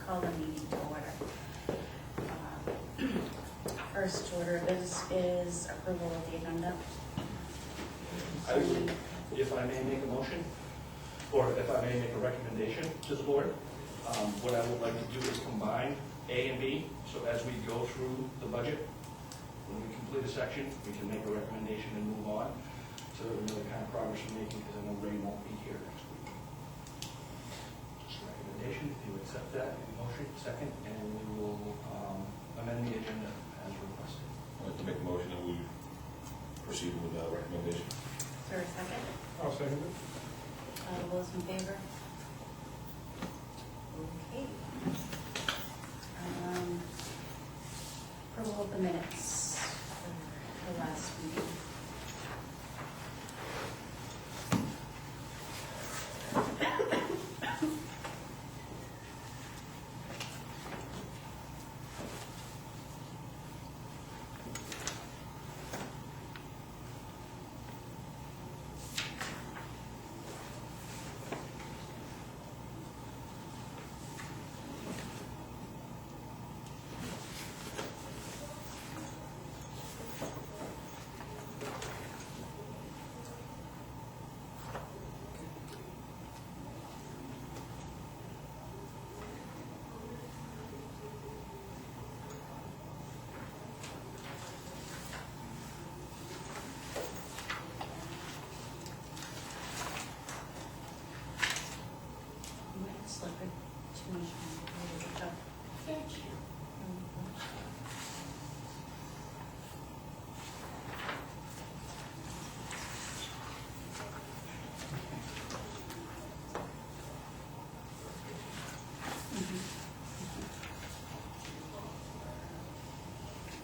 call the meeting to order. First order of business is approval of the agenda. I would, if I may make a motion, or if I may make a recommendation to the board, what I would like to do is combine A and B, so as we go through the budget, when we complete a section, we can make a recommendation and move on to the kind of progress we're making, because I know Ray won't be here next week. Just a recommendation, if you accept that, motion, second, and we will amend the agenda as requested. I'd like to make a motion that we proceed with that recommendation. Is there a second? I'll second it. All those in favor? Okay. Approval of the minutes for the last meeting. Slip it to me. Thank you.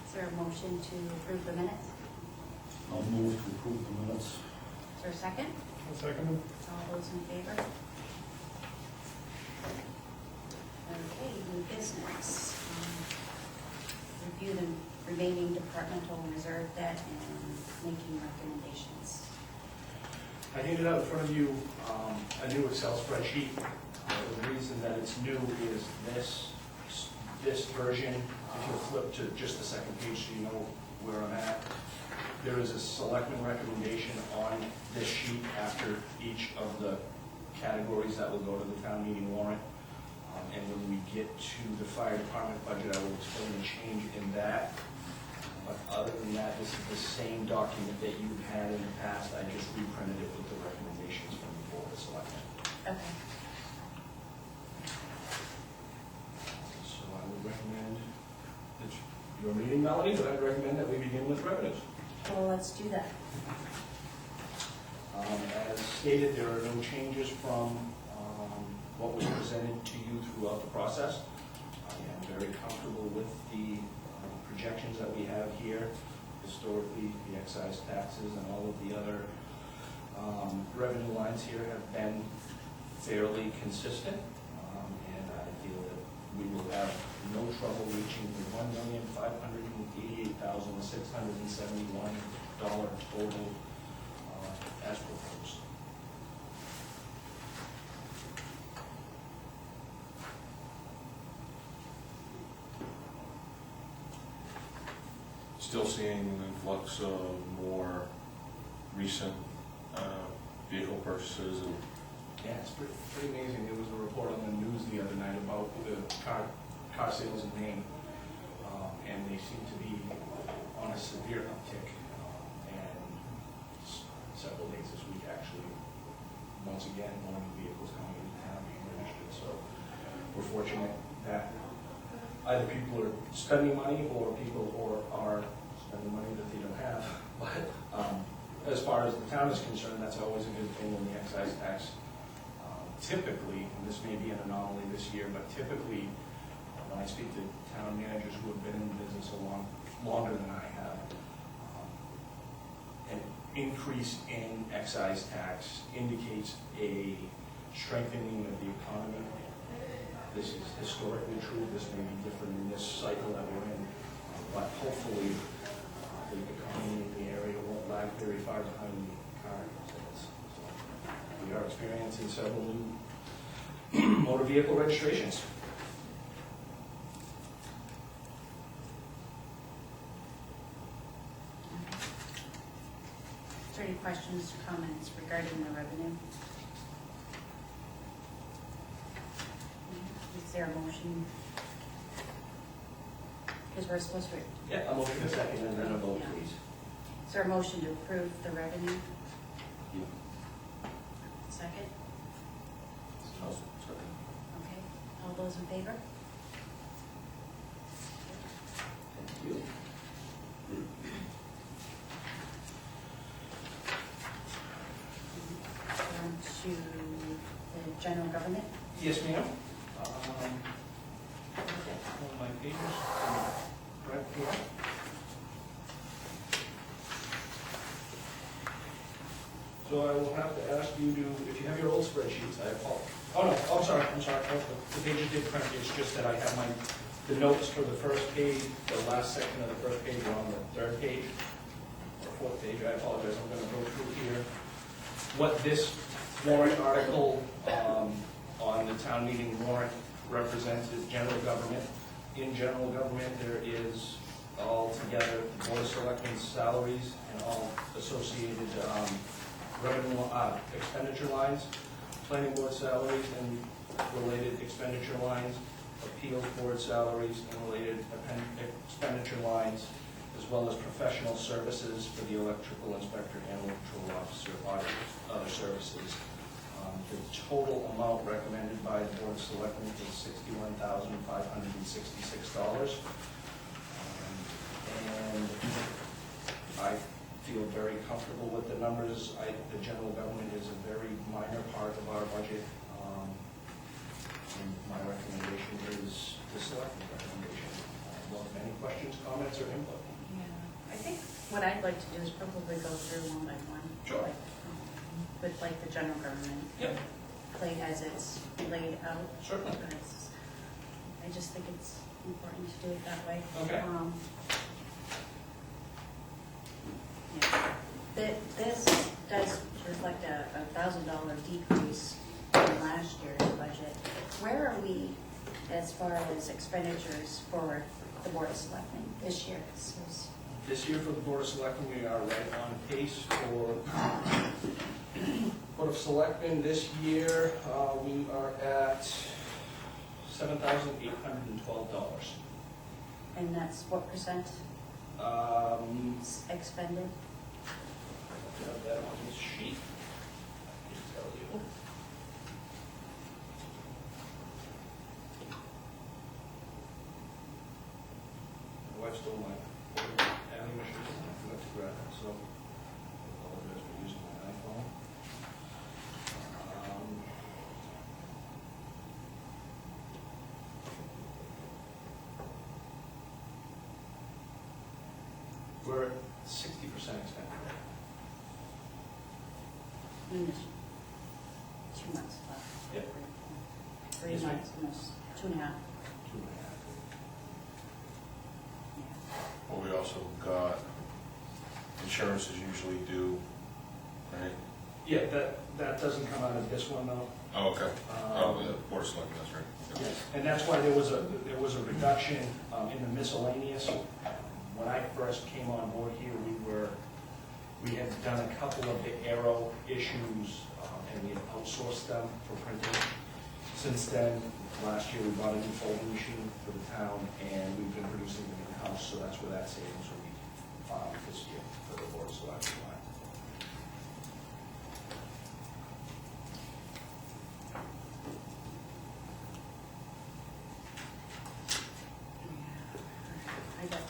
Is there a motion to approve the minutes? I'll move to approve the minutes. Is there a second? I'll second it. All those in favor? Okay, new business. Review the remaining departmental and reserve debt and making recommendations. I handed out in front of you a new Excel spreadsheet. The reason that it's new is this version, if you flip to just the second page so you know where I'm at, there is a selectman recommendation on this sheet after each of the categories that will go to the town meeting warrant. And when we get to the fire department budget, I will explain the change in that. But other than that, this is the same document that you've had in the past. I just reprinted it with the recommendations from the board of selectmen. Okay. So I would recommend, it's your meeting, Melanie, but I'd recommend that we begin with revenues. Well, let's do that. As stated, there are no changes from what was presented to you throughout the process. I am very comfortable with the projections that we have here. Historically, the excise taxes and all of the other revenue lines here have been fairly consistent. And I feel that we will have no trouble reaching the $1,588,671 total as proposed. Still seeing an influx of more recent vehicle purchases. And Yeah, it's pretty amazing. There was a report on the news the other night about the car sales in Maine, and they seem to be on a severe uptick. And several days this week, actually, once again, more new vehicles coming into town being registered. So we're fortunate that either people are spending money or people are spending money that they don't have. But as far as the town is concerned, that's always a good thing when the excise tax typically, and this may be an anomaly this year, but typically when I speak to town managers who have been in the business longer than I have, an increase in excise tax indicates a strengthening of the economy. This is historically true. This may be different in this cycle that we're in, but hopefully the economy in the area won't lag very far behind the car sales. So we are experiencing several new motor vehicle registrations. questions, comments regarding the revenue? Is there a motion? Because we're supposed to, Yeah, a motion, a second, and then a vote, Yeah. please. is there a motion to approve the revenue? Yeah. Second? Second. Okay, all those in favor? Thank you. On to the general government. Yes, ma'am. On my pages, right here. So I will have to ask you to, if you have your old spreadsheets, I apologize. Oh, no, I'm sorry. The pages did print, it's just that I have the notes for the first page, the last section of the first page are on the third page, or fourth page, I apologize, I'm gonna go through here. What this warrant article, on the town meeting warrant represents is general government. In general government, there is altogether Board of Selectmen's salaries and all associated, revenue, expenditure lines, planning board salaries and related expenditure lines, appeals board salaries and related expenditure lines, as well as professional services for the electrical inspector and electrical officer, auditors, other services. The total amount recommended by the Board of Selectmen is $61,566. And I feel very comfortable with the numbers. The general government is a very minor part of our budget. And my recommendation is the selectmen's recommendation. Welcome any questions, comments, or input. Yeah, I think what I'd like to do is probably go through one by one. Sure. Like, with like the general government. Yep. Play as it's laid out. Certainly. I just think it's important to do it that way. Okay. Yeah. This does reflect a $1,000 decrease from last year's budget. Where are we as far as expenditures for the Board of Selectmen this year? This year for the Board of Selectmen, we are right on pace for Board of Selectmen. This year, we are at $7,812. And that's what percent expended? I have that on this sheet. I can tell you. My wife stole my adding machine, and I forgot to grab it, so I apologize for using my iPhone. We're at 60% expended. There's 2 months left. Yep. 3 Yes, ma'am. months, almost 2.5. 2.5. Yeah. Well, we also got, insurance is usually due, right? Yeah, that doesn't come out of this one though. Oh, okay. The Board of Selectmen, that's right. Yes, and that's why there was a reduction in the miscellaneous. When I first came on board here, we had done a couple of the aero issues, and we had outsourced them for printing. Since then, last year, we bought a new folding machine for the town, and we've been producing them in-house, so that's where that savings will be found this year for the Board of Selectmen line. I got.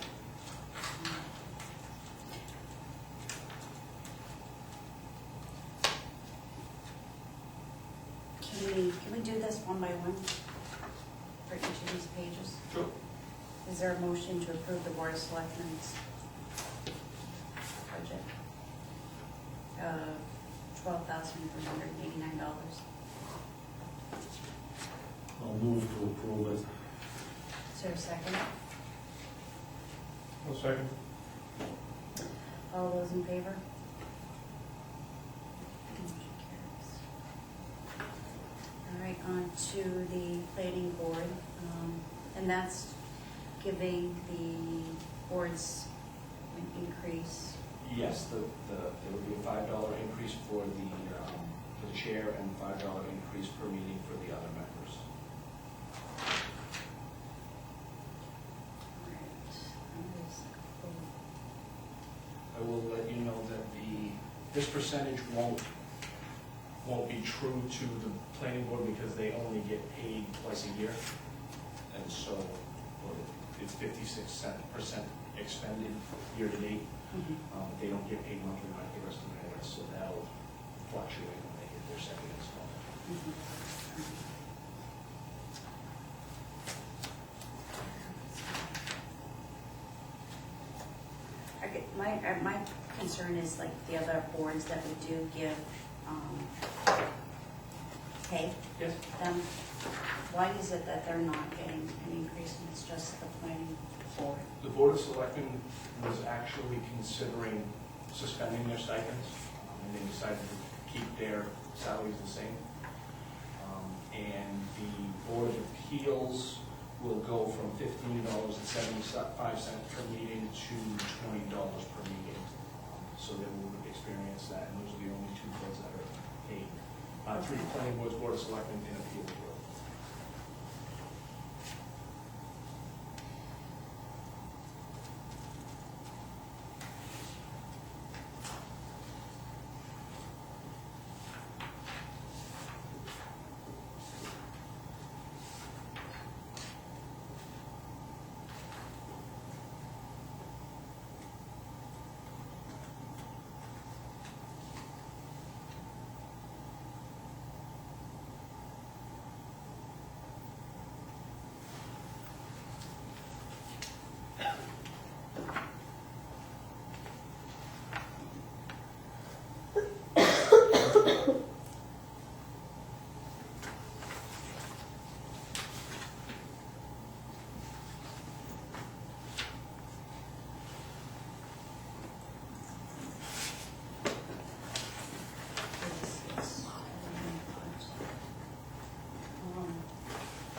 Can we do this one by one for each of these pages? Sure. Is there a motion to approve the Board of Selectmen's budget? $12,389. I'll move to approve it. Is there a second? I'll second. All those in favor? Motion carries. All right, on to the planning board, and that's giving the boards an increase. Yes, there will be a $5 increase for the chair and $5 increase per meeting for the other members. I will let you know that this percentage won't be true to the planning board because they only get paid twice a year. And so it's 56% expended year to date. They don't get paid monthly like the rest of the boards, so that'll fluctuate when they get their second installment. Okay, my concern is like the other boards that we do give pay Yes. them. Why is it that they're not getting an increase and it's just the planning board? The Board of Selectmen was actually considering suspending their stipends, and they decided to keep their salaries the same. And the Board of Appeals will go from $15.75 per meeting to $20 per meeting. So they will experience that, and those are the only two boards that are paid. Three planning boards, Board of Selectmen, and Appeals Board.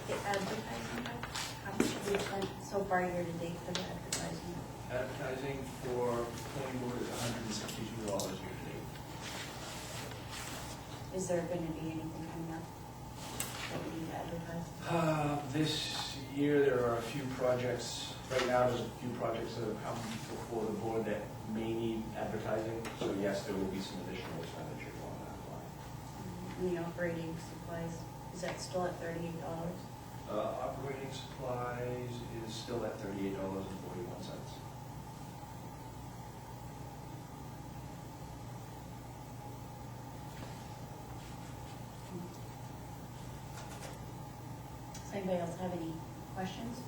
The advertising, how much have we spent so far year to date for the advertising? Advertising for planning board is $162 year to date. Is there going to be anything coming up that we need to advertise? This year, there are a few projects, right now, there's a few projects that have come before the board that may need advertising. So yes, there will be some additional expenditure on that line. And the operating supplies, is that still at $38? Operating supplies is still at $38.41. Does anybody else have any questions?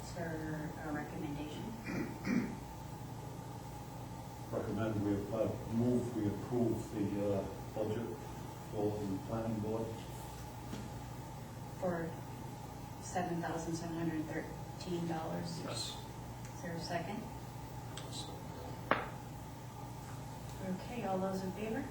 Is there a recommendation? Recommend we approve the budget for the planning board. For $7,713. Yes. Is there a second? Okay, all those in favor?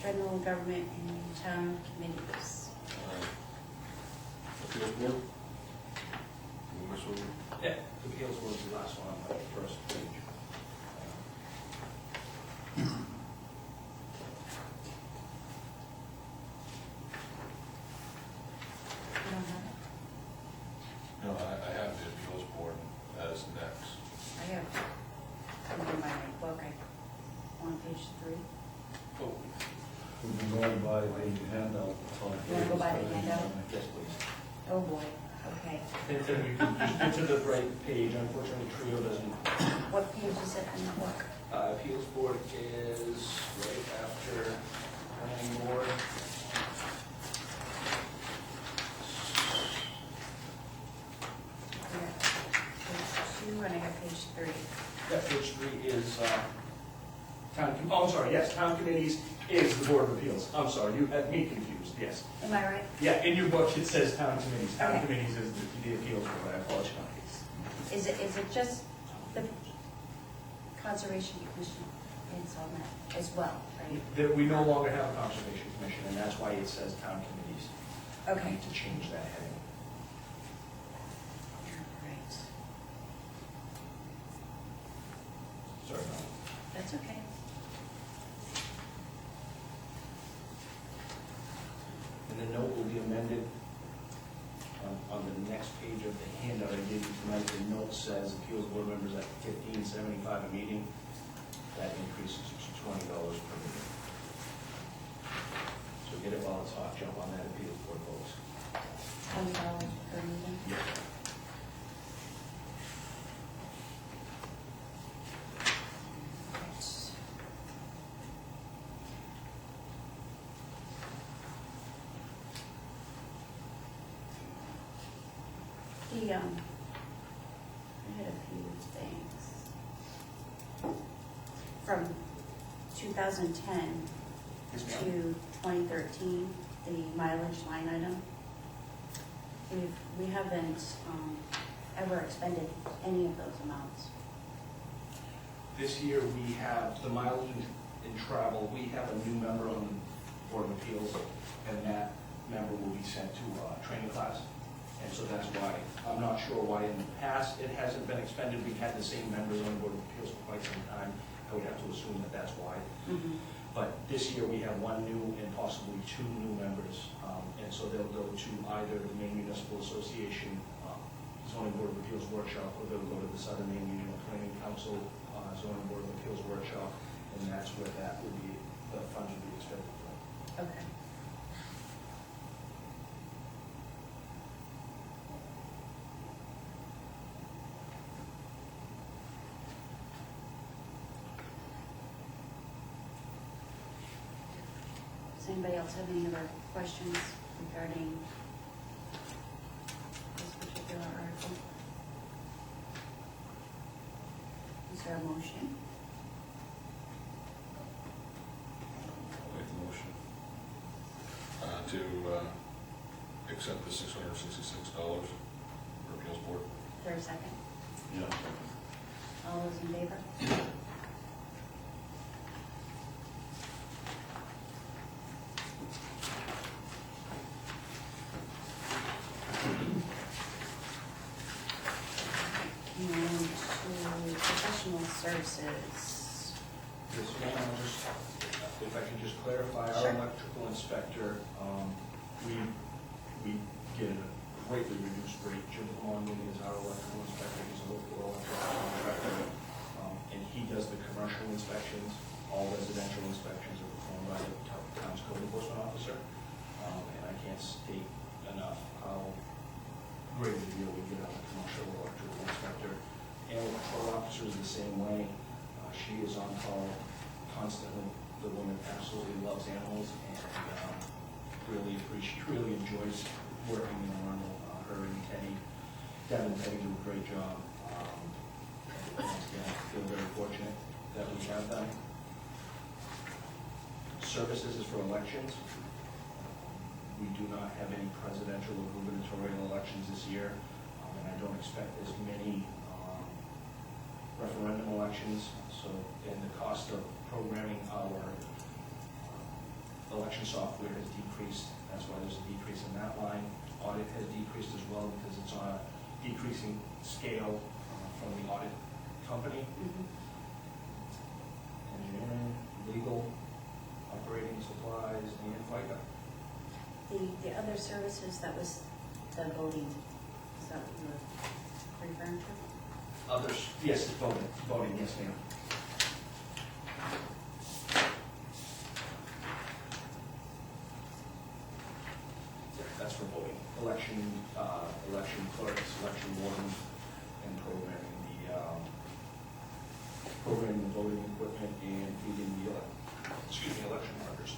General government and town committees. Appeals board? This one? Yeah, the appeals was the last one on the first page. You don't have it? No, I have the appeals board as next. I have it in my book, on page 3. Oh, We've been going by the handout. You wanna go by the handout? yes, please. Oh, boy, okay. If you can just get to the right page, unfortunately Trio doesn't. What page is it in the book? Appeals board is right after planning board. Page 2, and I have page 3. Yeah, page 3 is, I'm sorry, yes, town committees is the Board of Appeals. I'm sorry, you had me confused, yes. Am I right? Yeah, in your book it says town committees. Town Okay. committees is the appeals board, I apologize. Is it just the Conservation Commission? it's on that as well, right? That we no longer have a conservation commission, and that's why it says town committees. We Okay. need to change that heading. Right. Sorry about that. That's okay. And the note will be amended on the next page of the handout I gave you tonight. The note says appeals board members at $15.75 a meeting. That increases to $20 per meeting. So get it while it's hot, jump on that appeals board, folks. $20 per meeting. Yes. I had a few things. From 2010 Yes, ma'am. to 2013, the mileage line item, we haven't ever expended any of those amounts. This year, we have the mileage in travel. We have a new member on the Board of Appeals, and that member will be sent to training class. And so that's why, I'm not sure why in the past it hasn't been expended. We've had the same members on the Board of Appeals for quite some time. I would have to assume that that's why. But this year, we have one new and possibly two new members. And so they'll go to either the Maine Municipal Association Zoning Board of Appeals Workshop, or they'll go to the Southern Maine Regional Planning Council Zoning Board of Appeals Workshop, and that's where that would be, the funds would be expended from. Okay. Does anybody else have any other questions regarding this particular article? Is there a motion? Make the motion to accept the $666 for appeals board. Is there a second? Yeah. All those in favor? And to professional services. This one, I'll just, if I can just clarify, our Sure. electrical inspector, we get a greatly reduced rate. Jim Longley is our electrical inspector, he's a local electrical contractor. And he does the commercial inspections. All residential inspections are performed by the town's code enforcement officer. And I can't state enough how great a deal we get on the commercial electrical inspector. Animal control officer is the same way. She is on call constantly. The woman absolutely loves animals and really enjoys working in Arnold. Her and Teddy, Deb and Teddy do a great job. And again, I feel very fortunate that we have them. Services is for elections. We do not have any presidential or gubernatorial elections this year, and I don't expect as many referendum elections. So, and the cost of programming our election software has decreased. That's why there's a decrease in that line. Audit has decreased as well because it's on a decreasing scale from the audit company. Engineering, legal, operating supplies, and FICA. The other services, that was the voting, is that what you were referring to? Others, yes, it's voting, yes, ma'am. Yeah, that's for voting. Election clerks, election wardens, and programming the voting equipment and feeding the election workers.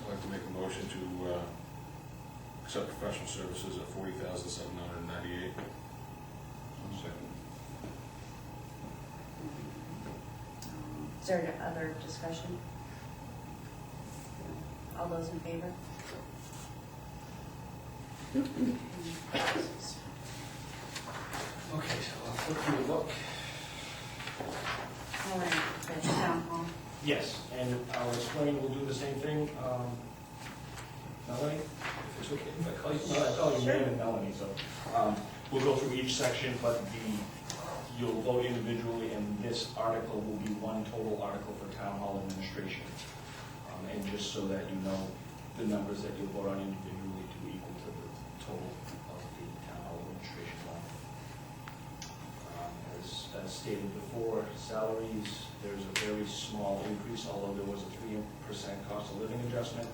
I'd like to make a motion to accept professional services at $40,798. Second. there other discussion? All those in favor? Okay, so I'll flip through the book. All right, the town hall. Yes, and I'll explain, we'll do the same thing. Melanie, if it's okay, if I call you, no, I call you Sure. Nan and Melanie, so, we'll go through each section, but you'll vote individually, and this article will be one total article for town hall administration. And just so that you know, the numbers that you'll vote on individually to equal to the total of the town hall administration line. As stated before, salaries, there's a very small increase, although there was a 3% cost of living adjustment.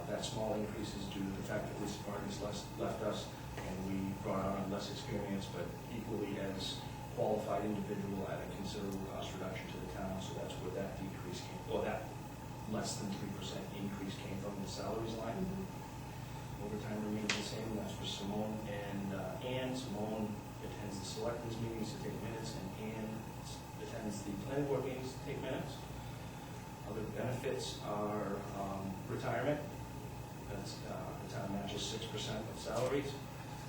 That small increase is due to the fact that Lisa Vargas left us, and we brought on less experience, but equally as qualified individual at a considerable cost reduction to the town, so that's where that decrease came, or that less than 3% increase came from the salaries line. Overtime remains the same, that's for Simone and Ann. Simone attends the selectmen's meetings to take minutes, and Ann attends the planning board meetings to take minutes. Other benefits are retirement. That's, the town matches 6% of salaries.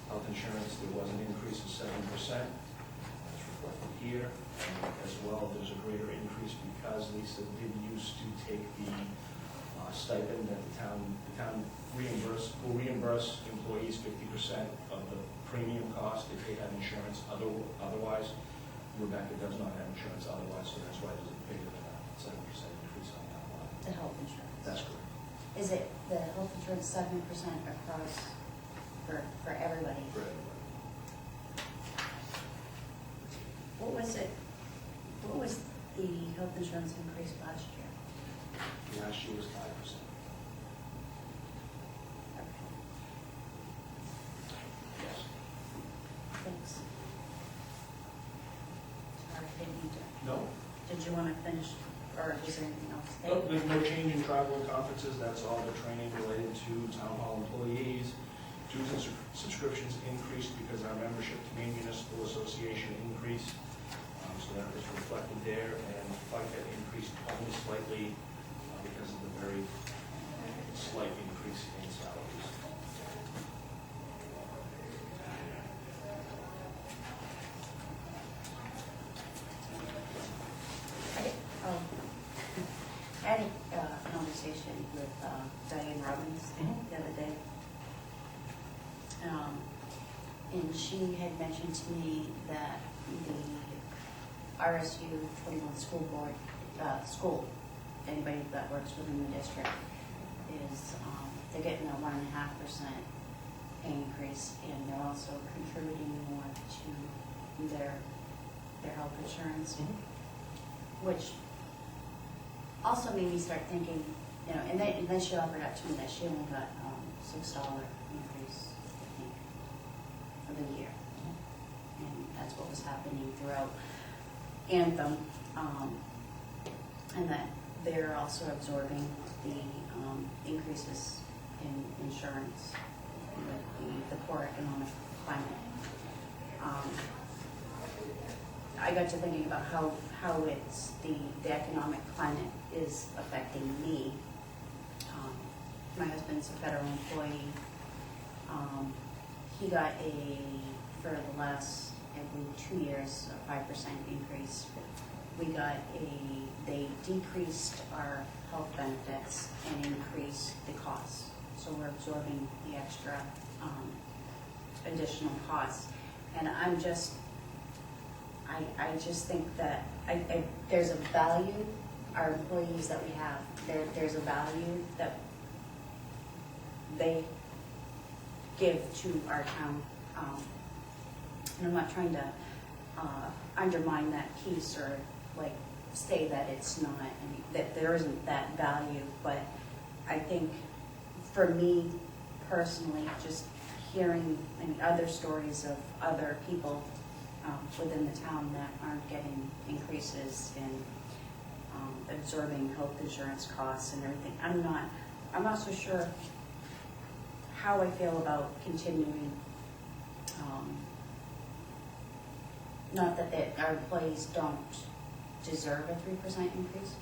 Health insurance, there was an increase of 7%. That's reflected here. And as well, there's a greater increase because Lisa did used to take the stipend that the town will reimburse employees 50% of the premium cost if they have insurance. Otherwise, Rebecca does not have insurance otherwise, so that's why there's a bigger than a 7% increase on that line. The health insurance. That's correct. Is it the health insurance 7% across for everybody? For everybody. What was it, what was the health insurance increase last year? Last year was 5%. Yes. Thanks. Sorry, I didn't mean to. No? Did you want to finish, or is there anything else? Nope, there's no change in travel and conferences. That's all the training related to town hall employees. Dues and subscriptions increased because our membership to Maine Municipal Association increased. So that was reflected there, and FICA increased only slightly because of the very slight increase in salaries. I had a conversation with Diane Robbins the other day. And she had mentioned to me that the RSU 21 school board, anybody that works within the district, is they're getting a 1.5% increase, and they're also contributing more to their health insurance, which also made me start thinking, you know, and then she offered up to me that she only got $6 increase, I think, for the year. And that's what was happening throughout Anthem, and that they're also absorbing the increases in insurance with the poor economic climate. I got to thinking about how it's the economic climate is affecting me. My husband's a federal employee. He got for the last, I believe, 2 years, a 5% increase. They decreased our health benefits and increased the costs. So we're absorbing the extra additional costs. And I just think that there's a value, our employees that we have, there's a value that they give to our town. And I'm not trying to undermine that piece or say that it's not, that there isn't that value, but I think for me personally, just hearing other stories of other people within the town that aren't getting increases in absorbing health insurance costs and everything. I'm not so sure how I feel about continuing, not that our employees don't deserve a 3% increase.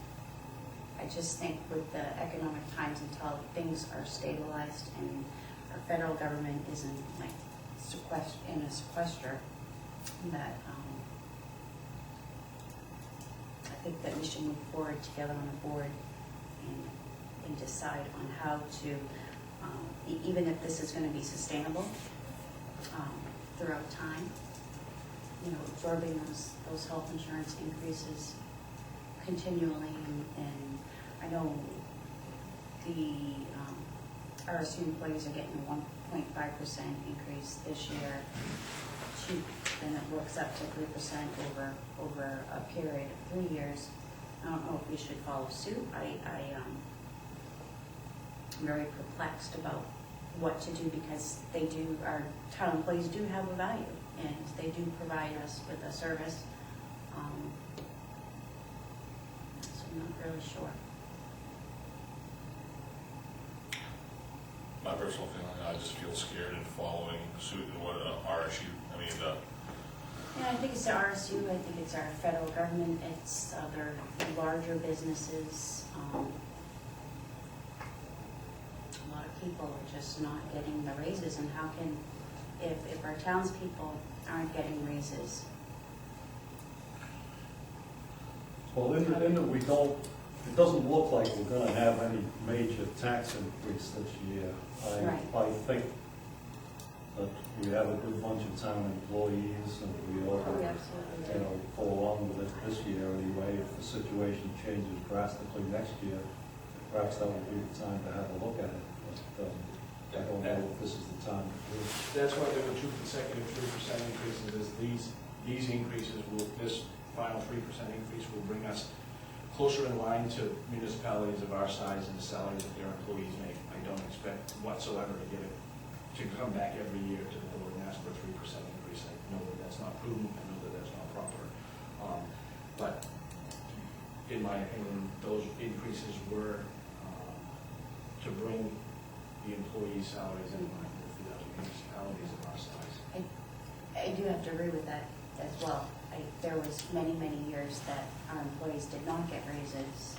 I just think with the economic times until things are stabilized and our federal government isn't like in a sequester, that I think that we should move forward together on the board and decide on how to, even if this is going to be sustainable throughout time, you know, absorbing those health insurance increases continually, and I know the RSU employees are getting a 1.5% increase this year. Then it works up to 3% over a period of 3 years. I don't know if we should follow suit. I'm very perplexed about what to do, because our town employees do have a value, and they do provide us with a service. So I'm not really sure. My personal feeling, I just feel scared in following suit in what RSU, I mean, Yeah, I think it's the RSU, I think it's our federal government, it's other larger businesses. A lot of people are just not getting the raises, and how can, if our townspeople aren't getting raises? Well, in that it doesn't look like we're gonna have any major tax increase this year. I think that we have a good bunch of town employees, and we all, We absolutely you do. know, go along with it this year anyway. If the situation changes drastically next year, perhaps that would be the time to have a look at it. But I don't know if this is the time to do it. That's why there were 2 consecutive 3% increases, is these increases this final 3% increase will bring us closer in line to municipalities of our size and the salaries that their employees make. I don't expect whatsoever to come back every year to the board and ask for a 3% increase. I know that that's not prudent, I know that that's not proper. But in my opinion, those increases were to bring the employees' salaries in line with the other municipalities of our size. I do have to agree with that as well. There was many years that our employees did not get raises,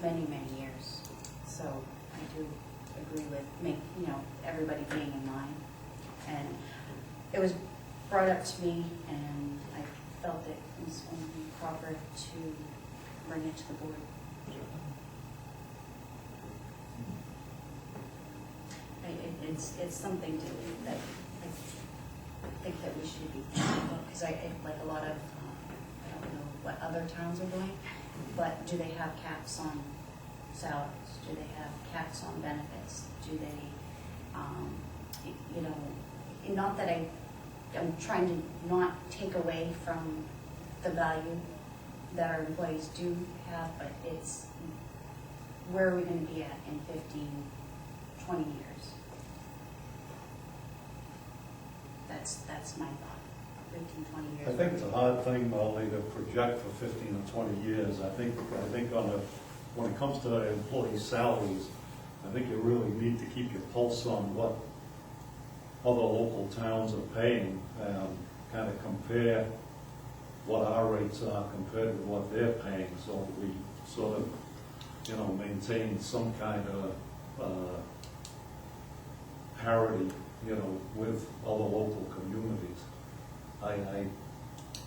many years. So I do agree with everybody being in line. And it was brought up to me, and I felt it was only proper to bring it to the board. It's something that I think that we should be thinking about, because like a lot of, I don't know what other towns are doing, but do they have caps on salaries? Do they have caps on benefits? Do they, not that I'm trying to not take away from the value that our employees do have, but it's, where are we going to be at in 15, 20 years? That's my thought. 15, 20 years. I think it's a hard thing, Molly, to project for 15 or 20 years. I think when it comes to employee salaries, I think you really need to keep your pulse on what other local towns are paying, kind of compare what our rates are compared with what they're paying, so we sort of, maintain some kind of parity, with other local communities. I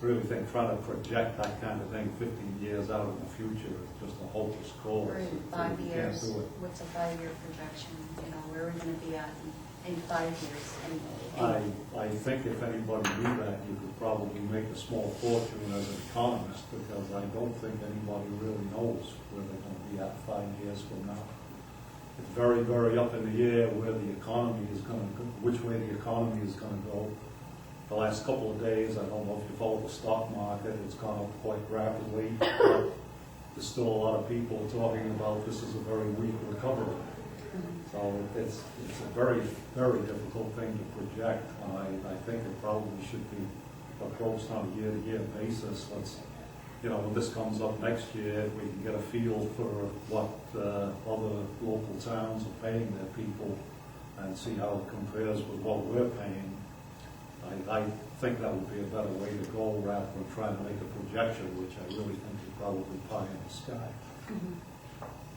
really think trying to project that kind of thing 15 years out in the future is just a hopeless cause. Or in You 5 can't years, do it. what's a 5-year projection? Where are we going to be at in 5 years anyway? I think if anybody knew that, you could probably make a small fortune as an economist, because I don't think anybody really knows where they're going to be at 5 years from now. It's very, very up in the air where the economy is going to go, which way the economy is going to go. The last couple of days, I don't know if you follow the stock market, it's gone up quite rapidly. But there's still a lot of people talking about this is a very weak recovery. So it's a very, very difficult thing to project. I think it probably should be approached on a year-to-year basis. When this comes up next year, we can get a feel for what other local towns are paying their people and see how it compares with what we're paying. I think that would be a better way to go rather than trying to make a projection, which I really think is probably pie in the sky.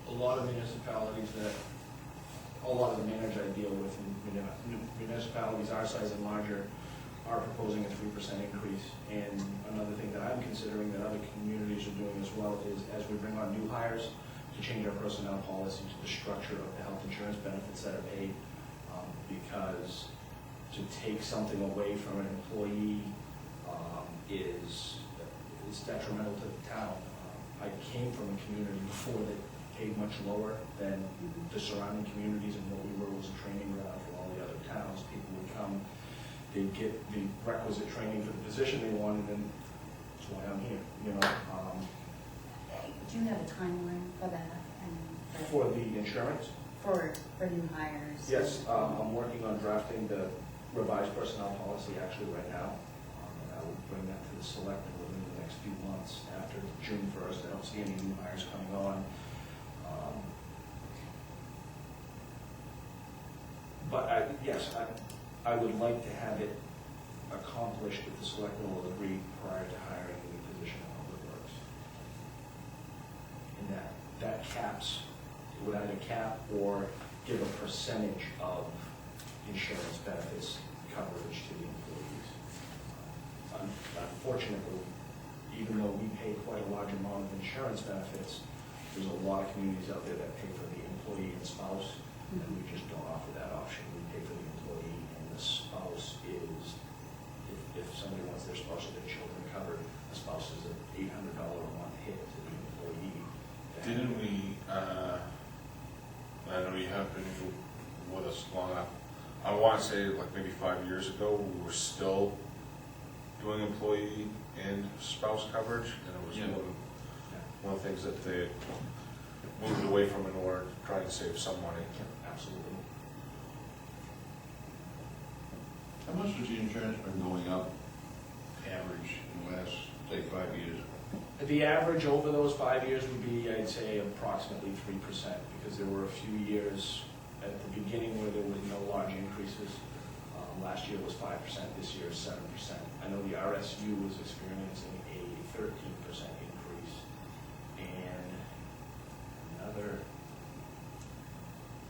A lot of municipalities a lot of the managers I deal with in municipalities our size and larger are proposing a 3% increase. And another thing that I'm considering that other communities are doing as well is, as we bring on new hires, to change our personnel policy to the structure of the health insurance benefits that are paid. Because to take something away from an employee is detrimental to the town. I came from a community before that paid much lower than the surrounding communities, and what we were was a training ground for all the other towns. People would come, they'd get the requisite training for the position they wanted, and that's why I'm here, you know. Do you have a timeline for that? For the insurance? For new hires? Yes, I'm working on drafting the revised personnel policy actually right now. And I will bring that to the selectmen within the next few months after June 1st. I don't see any new hires coming on. But yes, I would like to have it accomplished if the selectmen will agree prior to hiring a new position in Public Works. And that caps, it would either cap or give a percentage of insurance benefits coverage to the employees. Unfortunately, even though we pay quite a large amount of insurance benefits, there's a lot of communities out there that pay for the employee and spouse, and we just don't offer that option. We pay for the employee, and the spouse is, if somebody wants their spouse or their children covered, a spouse is an $800 a month hit to the employee. Didn't we, I know you have been with us long enough, I want to say like maybe 5 years ago, we were still doing employee and spouse coverage, and it was one of the things that they moved away from in order to try to save some money. Absolutely. How much has the insurance been going up, average, in the last, say, 5 years? The average over those 5 years would be, I'd say, approximately 3%, because there were a few years at the beginning where there were no large increases. Last year was 5%, this year is 7%. I know the RSU was experiencing a 13% increase, and another,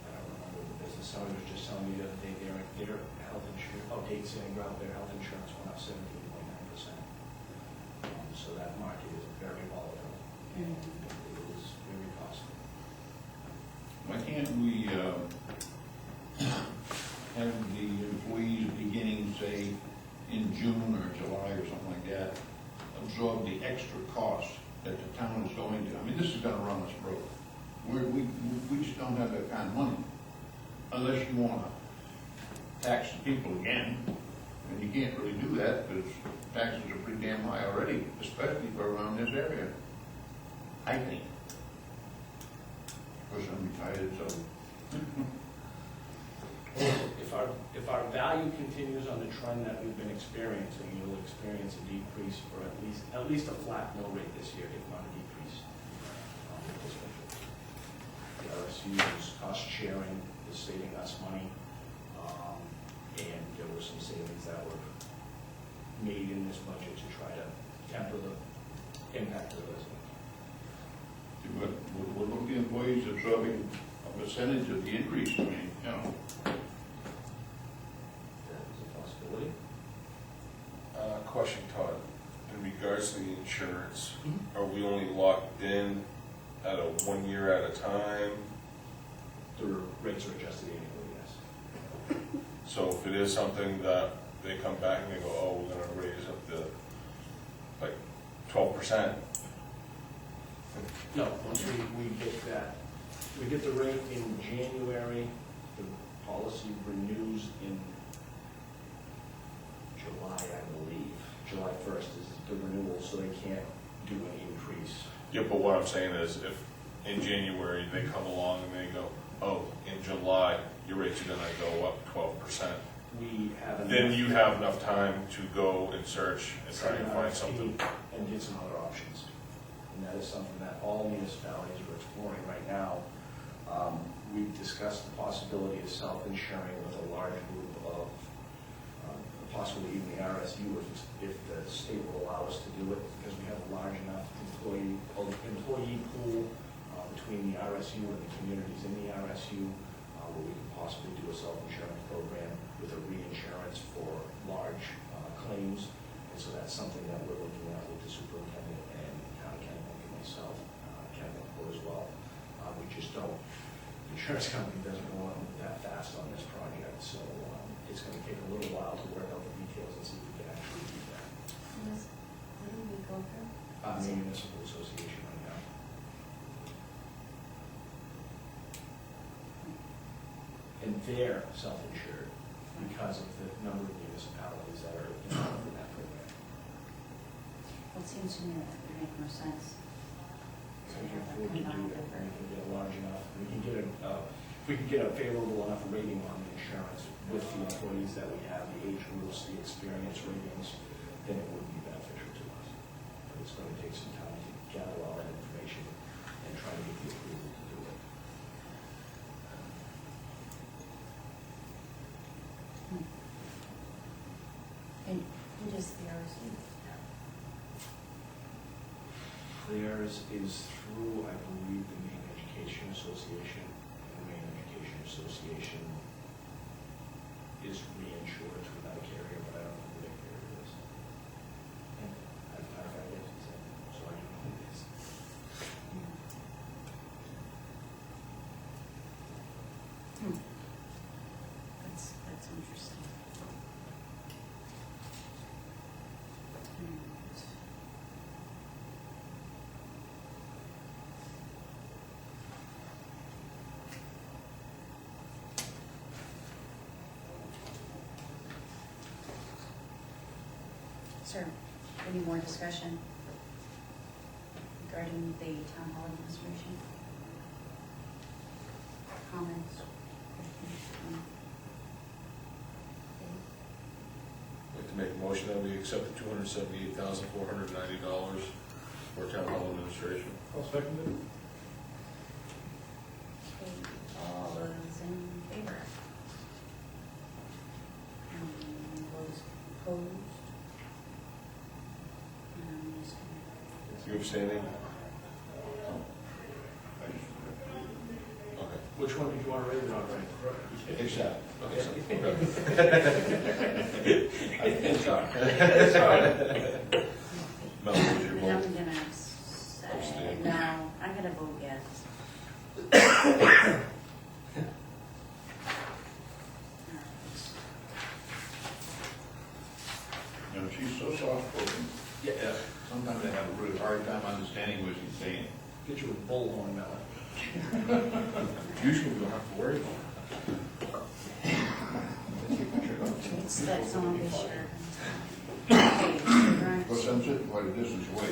I don't remember the business, somebody was just telling me the other day, their health insurance, Date Sand Grout, their health insurance went up 17.9%. So that market is very volatile, and it is very costly. Why can't we have the employees beginning, say, in June or July or something like that, absorb the extra cost that the town is going to? I mean, this is gonna run us broke. We just don't have that kind of money, unless you wanna tax the people again, and you can't really do that, because taxes are pretty damn high already, especially for around this area, I think. Of course, I'm retired, so. If our value continues on the trend that we've been experiencing, you'll experience a decrease, or at least a flat mill rate this year, if not a decrease. The RSU is cost sharing, is saving us money, and there were some savings that were made in this budget to try to temper the impact of those. But would look the employees absorbing a percentage of the increase, I mean, you know. That is a possibility. Question, Todd, in regards to the insurance, are we only locked in at a 1 year at a time? The rates are adjusted annually, yes. So if it is something that they come back and they go, oh, we're gonna raise up the, like, 12%. No, once we get that, we get the rate in January, the policy renews in July, I believe. July 1st is the renewal, so they can't do an increase. Yeah, but what I'm saying is, if in January they come along and they go, oh, in July, your rates are gonna go up 12%. We have Then you have enough time to go and search and try and find something. And get some other options. And that is something that all municipalities are exploring right now. We've discussed the possibility of self-insuring with a large group of possibly even the RSU if the state will allow us to do it, because we have a large enough employee pool between the RSU and the communities in the RSU, where we can possibly do a self-insurance program with a reinsurance for large claims. And so that's something that we're looking at with the superintendent and County Kennebunk and myself, Kennebunk as well. We just don't, the insurance company doesn't want to move that fast on this project, so it's going to take a little while to work out the details and see if we can actually do that. What do we go through? Maine Municipal Association right now. And they're self-insured because of the number of municipalities that are involved in that program. Well, it seems to me that would make more sense. So if we can do it, we can get large enough, we can get if we can get a favorable enough rating on the insurance with the employees that we have, the age groups, the experience ratings, then it would be beneficial to us. But it's going to take some time to gather all that information and try to get the approval to do it. And who does the RSU? Theirs is through, I believe, the Maine Education Association. The Maine Education Association is reinsured through that carrier, but I don't know who their carrier is. And I've had it, so I don't know who it is. That's interesting. Sir, any more discussion regarding the town hall administration? Comments? Questions? I'd like to make a motion that we accept the $278,490 for town hall administration. I'll second it. Okay, all those in favor? Those opposed? You abstaining? Okay. Which one did you want to raise it on, right? Except. Okay, so, It's done. Mel, what was your And vote? I'm gonna say, Abstain. no, I'm gonna vote yes. You know, she's so soft-spoken, Yeah. sometimes I have a really hard time understanding what she's saying. Get you a bullhorn, Melon. Usually we don't have to worry about it. It's that zombie shirt. Okay, But right. I'm sitting quite a distance away.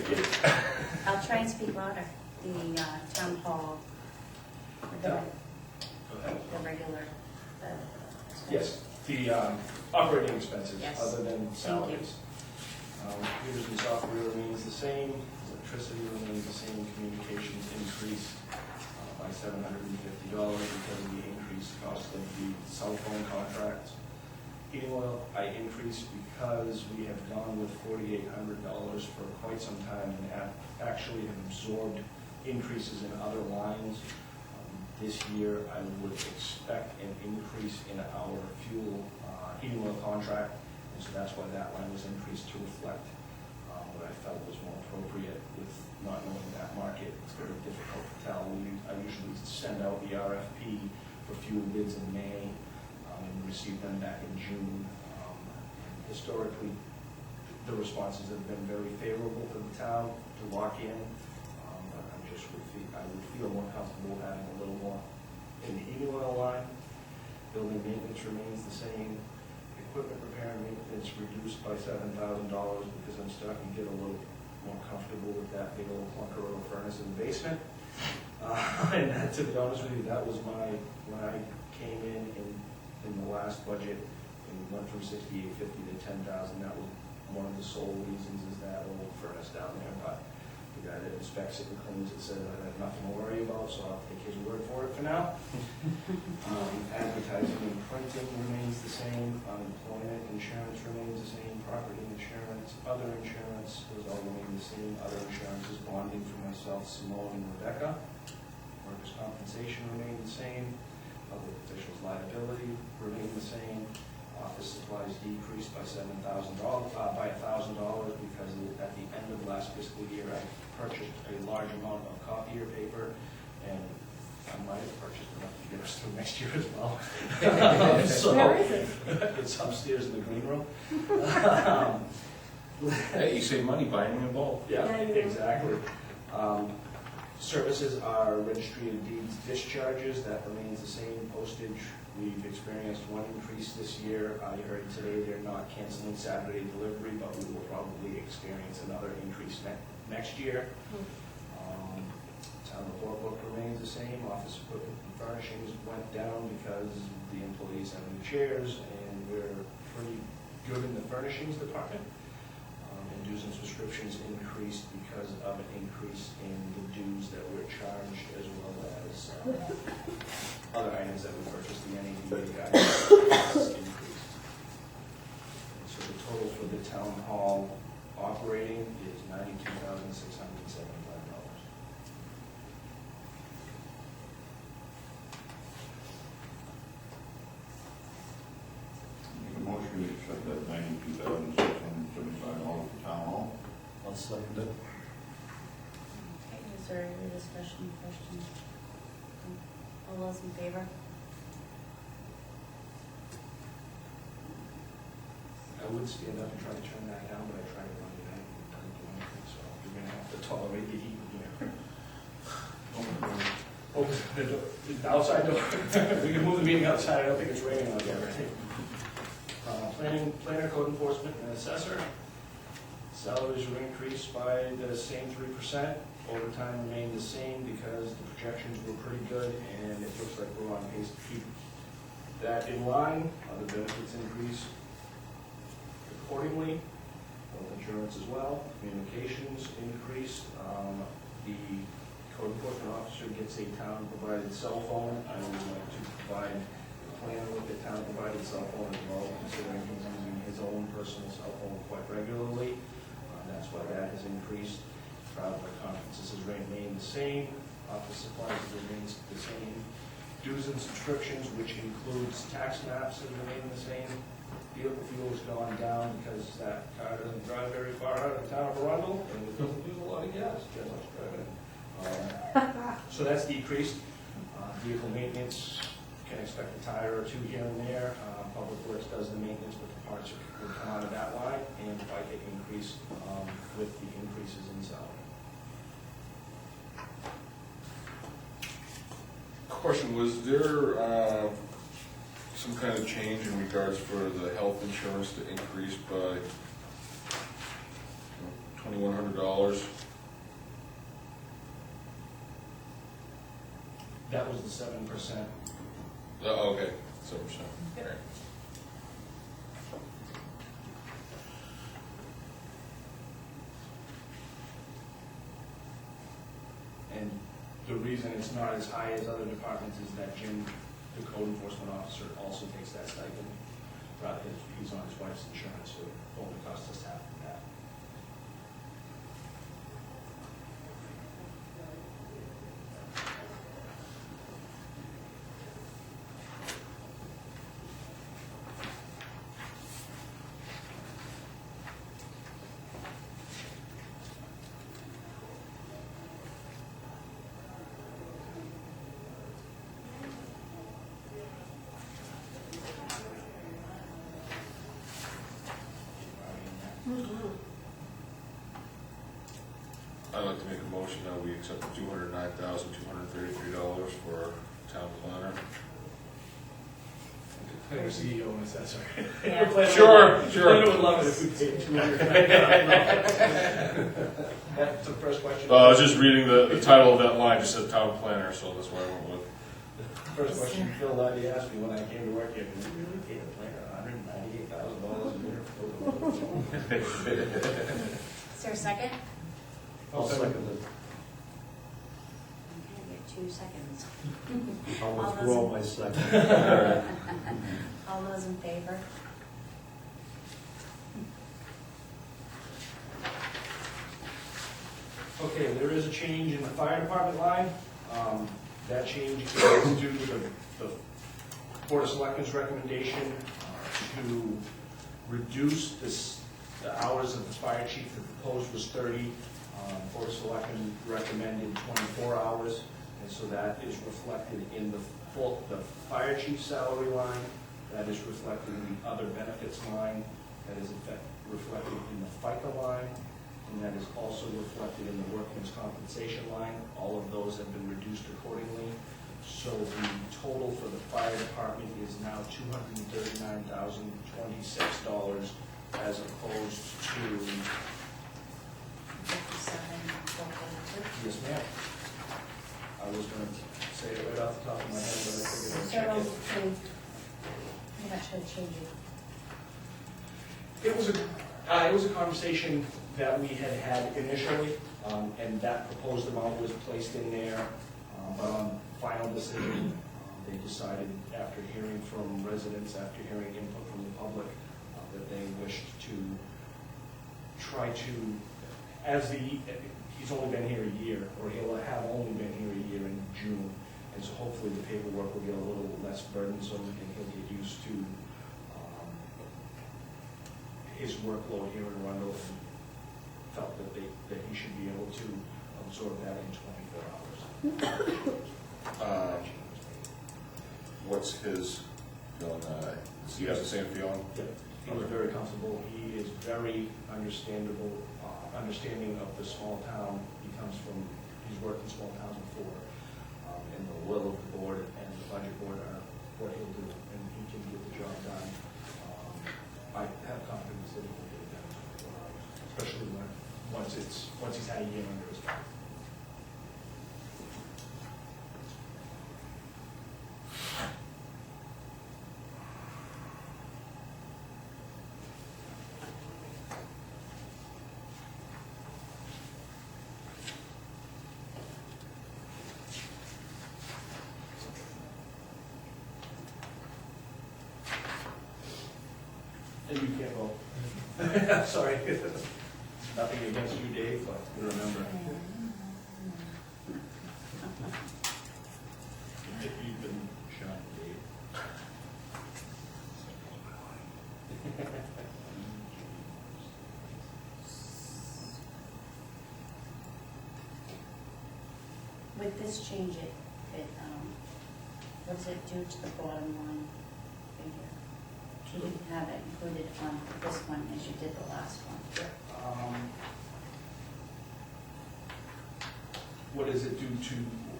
I'll try and speak louder. The town hall, the Go ahead. regular, the. Yes, the operating expenses, Yes. other than Thank you. salaries. Computers and software remains the same, electricity remains the same, communications increased by $750 because of the increased cost of the cell phone contracts. Heating oil, I increased because we have gone with $4,800 for quite some time and actually have absorbed increases in other lines. This year, I would expect an increase in our fuel heating oil contract, and so that's why that line was increased to reflect what I felt was more appropriate with not knowing that market. It's very difficult to tell. I usually send out the RFP for fuel bids in May and receive them back in June. Historically, the responses have been very favorable for the town to lock in. But I would feel more comfortable having a little more in the heating oil line. Building maintenance remains the same. Equipment repair and maintenance reduced by $7,000 because I'm starting to get a little more comfortable with that big old clunker oil furnace in the basement. And that, to be honest with you, that was when I came in the last budget and went from $6,850 to $10,000. That was one of the sole reasons is that old furnace down there. But to be guy that inspects it and cleans it said I have nothing to worry about, so I'll take his word for it for now. Advertising and printing remains the same, unemployment insurance remains the same, property insurance, other insurance, those all remain the same. Other insurances, bonding for myself, Simone and Rebecca. Workers' compensation remain the same. Public officials' liability remain the same. Office supplies decreased by $1,000 because at the end of last fiscal year, I purchased a large amount of copier paper, and I might have purchased enough to get us through next year as well. So, Where is it? it's upstairs in the green room. Hey, you save money buying them in bulk. Yeah, Yeah, you do. exactly. Services are registry of deeds discharges, that remains the same. Postage, we've experienced one increase this year. I heard today they're not canceling Saturday delivery, but we will probably experience another increase next year. Town report book remains the same. Office equipment and furnishings went down because the employees have new chairs, and we're pretty good in the furnishings department. And dues and subscriptions increased because of an increase in the dues that were charged, as well as other items that we purchased, the NADA guidelines increased. And so the total for the town hall operating is $92,675. Make a motion to accept that $92,675 for town hall. I'll second it. Okay, is there any discussion, questions? All those in favor? I would stand up and try to turn that down, but I tried to run it out and couldn't do anything, so you're gonna have to tolerate the heat here. Open the door, the outside door. We can move the meeting outside, I don't think it's raining out there, right? Planner, code enforcement, and assessor. Salaries were increased by the same 3%. Overtime remained the same because the projections were pretty good, and it looks like we're on pace to keep that in line. Other benefits increased accordingly, health insurance as well. Communications increased. The code enforcement officer gets a town-provided cell phone. I would like to provide the planner with a town-provided cell phone as well, considering he's using his own personal cell phone quite regularly. That's why that has increased. Travel and conferences has remained the same. Office supplies remains the same. Dues and subscriptions, which includes tax maps, have remained the same. Vehicle fuel has gone down because that car doesn't drive very far out of the town of Arundel, and it doesn't use a lot of gas, Jen likes driving it. So that's decreased. Vehicle maintenance, can expect a tire or two here and there. Public Works does the maintenance, but the parts will come out of that line, and FICA increase with the increases in salary. Question, was there some kind of change in regards for the health insurance to increase by $2,100? That was the 7%. Oh, okay, 7%. All right. And the reason it's not as high as other departments is that Jim, the code enforcement officer, also takes that stipend. Rather, he's on his wife's insurance, so it only costs us half of that. I'd like to make a motion that we accept the $209,233 for town planner. Planner CEO and assessor. Sure. Planner would love it if we paid $200,000. That's the first question. I was just reading the title of that line, just said town planner, so that's why I went with. First question Phil Levy asked me when I came to work here, did we really pay the planner $198,000 a year? Is there a second? I'll second it. Okay, you have 2 seconds. I'll All withdraw those- my second. All those in favor? Okay, there is a change in the fire department line. That change is due to the Board of Selectmen's recommendation to reduce the hours of the fire chief. The proposed was 30. Board of Selectmen recommended 24 hours, and so that is reflected in the fire chief salary line. That is reflected in the other benefits line. That is reflected in the FICA line. And that is also reflected in the workman's compensation line. All of those have been reduced accordingly. So the total for the fire department is now $239,026 as opposed to, 57,442. yes ma'am. I was gonna say it right off the top of my head, but I figured I'd So, check it. pretty much gonna change it. It was a conversation that we had initially, and that proposed amount was placed in there. But on final decision, they decided, after hearing from residents, after hearing input from the public, that they wished to try to, he's only been here a year, or he'll have only been here a year in June, and so hopefully the paperwork will get a little less burdensome, and he'll get used to his workload here in Arundel, and felt that he should be able to absorb that in 24 hours. What's his feeling? Does he have the same feeling? Yeah, he was very comfortable. He is very understanding of the small town. He's worked in small towns before, and the will of the board and the budget board are what he'll do, and he can get the job done. I have confidence that he will get it done in 24 hours, especially once he's had a year under his belt. And you can't vote. Sorry. Nothing against you, Dave, but you remember. If you've been shot, Dave. With this change, what does it do to the bottom line figure? You didn't have it included on this one as you did the last one. What does it do to,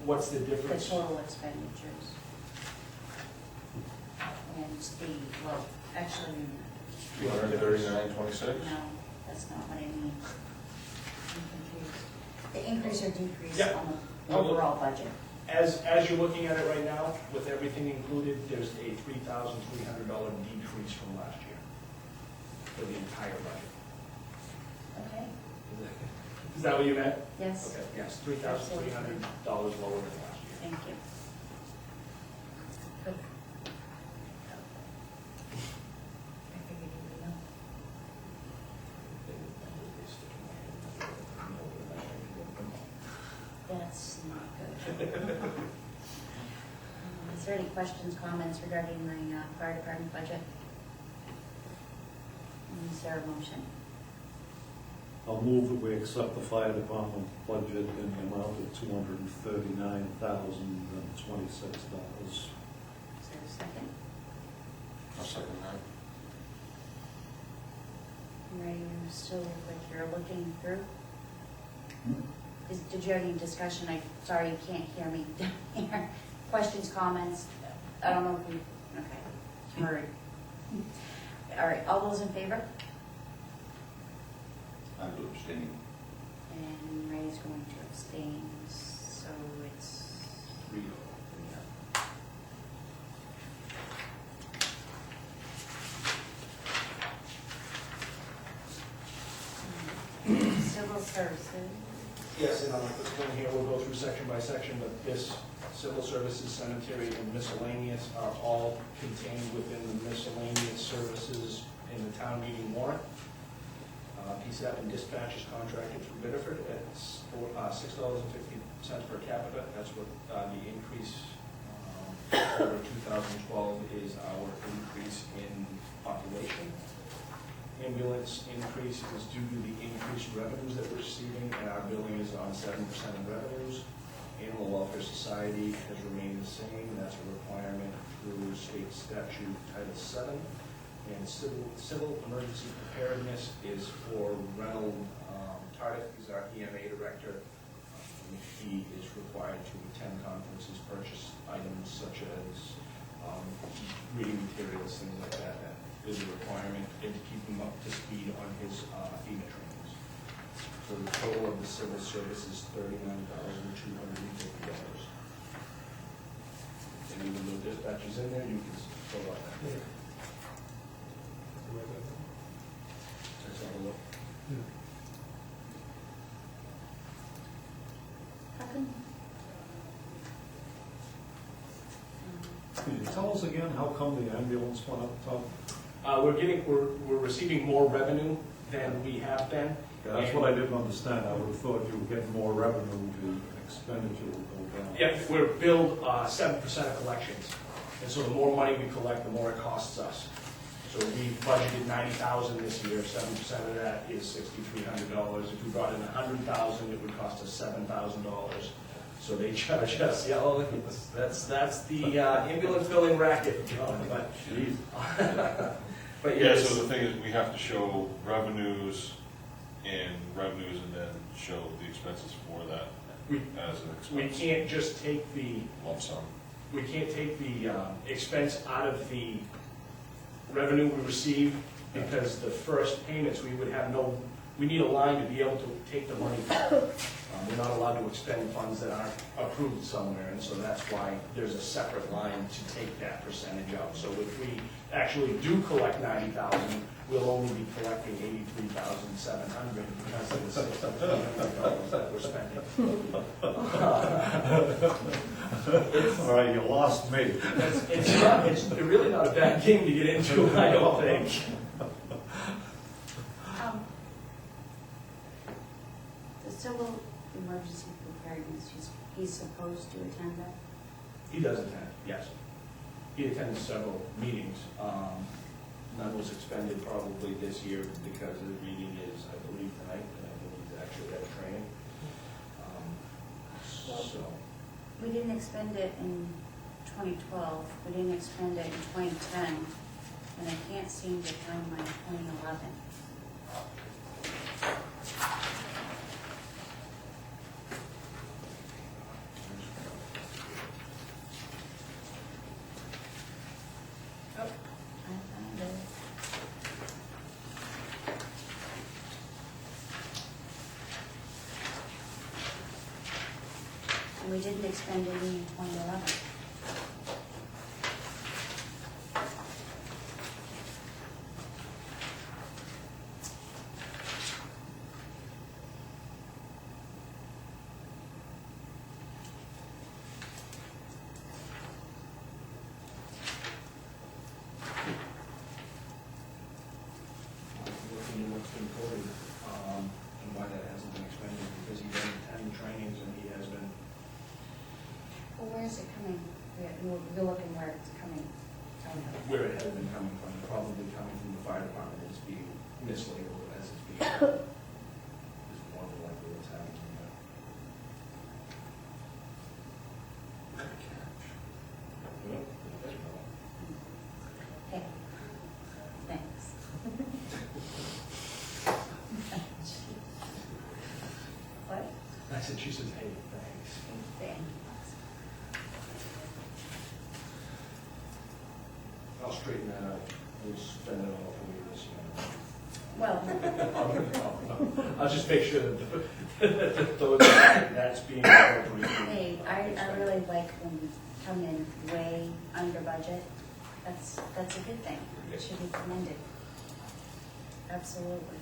what's the The difference? total expenditures. And well, actually, 239.26? no, that's not what I mean. I'm confused. The increase or decrease Yeah. on the overall budget. As you're looking at it right now, with everything included, there's a $3,300 decrease from last year for the entire budget. Okay, Is that what you meant? yes, Okay, yes, $3,300 lower than last year. thank you. Good. I figured you would know. That's not good. Is there any questions, comments regarding the fire department budget? Is there a motion? I'll move that we accept the fire department budget in the amount of $239,026. Is there a second? I'll second that. Are you still, like, you're looking through? Did you have any discussion? Sorry, you can't hear me down here. Questions, comments? I don't know if we, okay, heard. All right, all those in favor? I would abstain. And Ray's going to abstain, so it's 3-0. 3-0. Civil services. Yes, and like this one here, we'll go through section by section, but this, civil services, cemetery, and miscellaneous are all contained within the miscellaneous services in the town meeting warrant. PSAP and dispatch is contracted through Biddeford at $6.50 per capita. That's what the increase over 2012 is our increase in population. Ambulance increase is due to the increased revenues that we're receiving, and our billing is on 7% of revenues. Animal Welfare Society has remained the same. That's a requirement through state statute Title VII. And civil emergency preparedness is for Reynold Tardif. He's our EMA director. He is required to attend conferences, purchase items such as reading materials, things like that. That is a requirement, and to keep him up to speed on his FEMA trainings. So the total of the civil service is $39,250. And even though dispatch is in there, you can fill out that. Let's have a look. How come? Can you tell us again, how come the ambulance went up top? We're receiving more revenue than we have been. Yeah, that's what I didn't understand. I would have thought you were getting more revenue, the expenditure would go down. Yeah, we're billed 7% of collections, and so the more money we collect, the more it costs us. So we budgeted $90,000 this year. 7% of that is $6,300. If we brought in $100,000, it would cost us $7,000. So they charge us. Yeah, well, that's the ambulance billing racket. But Yeah, yes. so the thing is, we have to show revenues and then show the expenses for that as an expense. We can't just take the Lump sum. we can't take the expense out of the revenue we receive, because the first payments, we would have no, we need a line to be able to take the money. We're not allowed to expend funds that aren't approved somewhere, and so that's why there's a separate line to take that percentage out. So if we actually do collect $90,000, we'll only be collecting $83,700 because of the $6,300 that we're spending. All right, you lost me. It's really not a bad game to get into, I don't think. The civil emergency preparedness, he's supposed to attend that? He does attend, yes. He attends several meetings. None was expended probably this year because the meeting is, I believe, tonight, and I think he's actually at training. So, We didn't expend it in 2012, we didn't expend it in 2010, and I can't seem to find my 2011. Oh, I found it. And we didn't expend any in 2011. looking at what's been quoted, and why that hasn't been expended, because he doesn't attend the trainings and he has been. Well, where is it coming? You're looking where it's coming. Where it has been coming from, probably coming from the fire department, it's being mislabeled as it's being, is more than likely what's happening there. Well, that's wrong. Hey, thanks. What? I said, she says, hey, thanks. Thanks. I'll straighten that out, we'll spend it all for you this year. Well, I'll just make sure that that's being appropriate. hey, I really like when we come in way under budget. That's a good thing. It should be commended. Absolutely.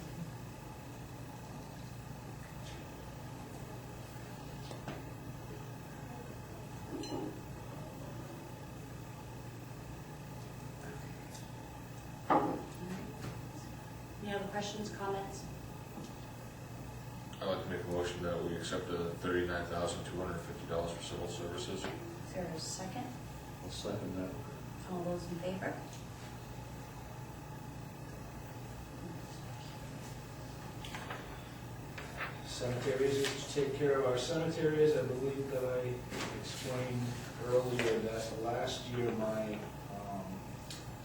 questions, comments? I'd like to make a motion that we accept the $39,250 for civil services. Is there a second? I'll second that. All those in favor? Cemeteries is to take care of our cemeteries. I believe that I explained earlier that last year my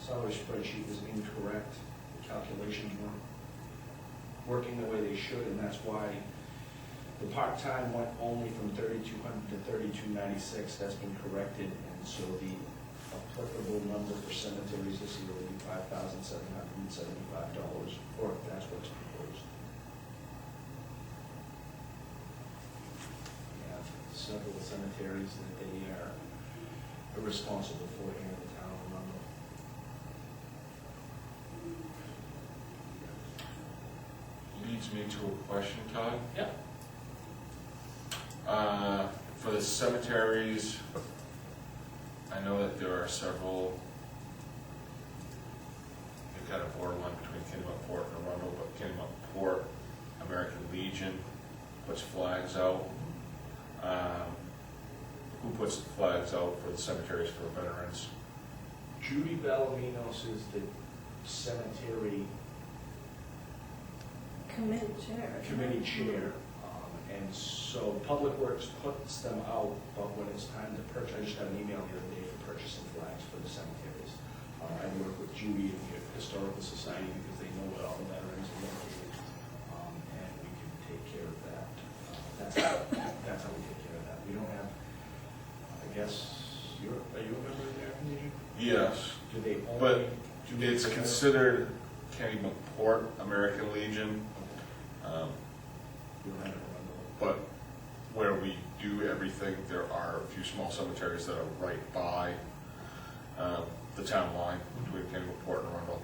salary spreadsheet was incorrect. The calculations weren't working the way they should, and that's why the part-time went only from 3,200 to 3,296. That's been corrected, and so the applicable number for cemeteries this year will be $5,775, or that's what's proposed. We have several cemeteries that they are responsible for here in the town of Arundel. Leads me to a question, Todd. Yeah. For the cemeteries, I know that there are several, you've got a borderline between Kennebunk Port and Arundel, but Kennebunk Port, American Legion puts flags out. Who puts the flags out for the cemeteries for veterans? Judy Ballaminos is the cemetery Committee chair. committee chair. And so Public Works puts them out, but when it's time to purchase, I just got an email the other day for purchasing flags for the cemeteries. I work with Judy and the Historical Society because they know where all the veterans are located, and we can take care of that. That's how we take care of that. We don't have, I guess, are you a member of the American Legion? Yes, Do they only? but do they it's take care of- considered Kennebunk Port, American Legion. We don't have it around But where we do everything, there are a few small cemeteries that are right by the town line between Kennebunk Port and Arundel.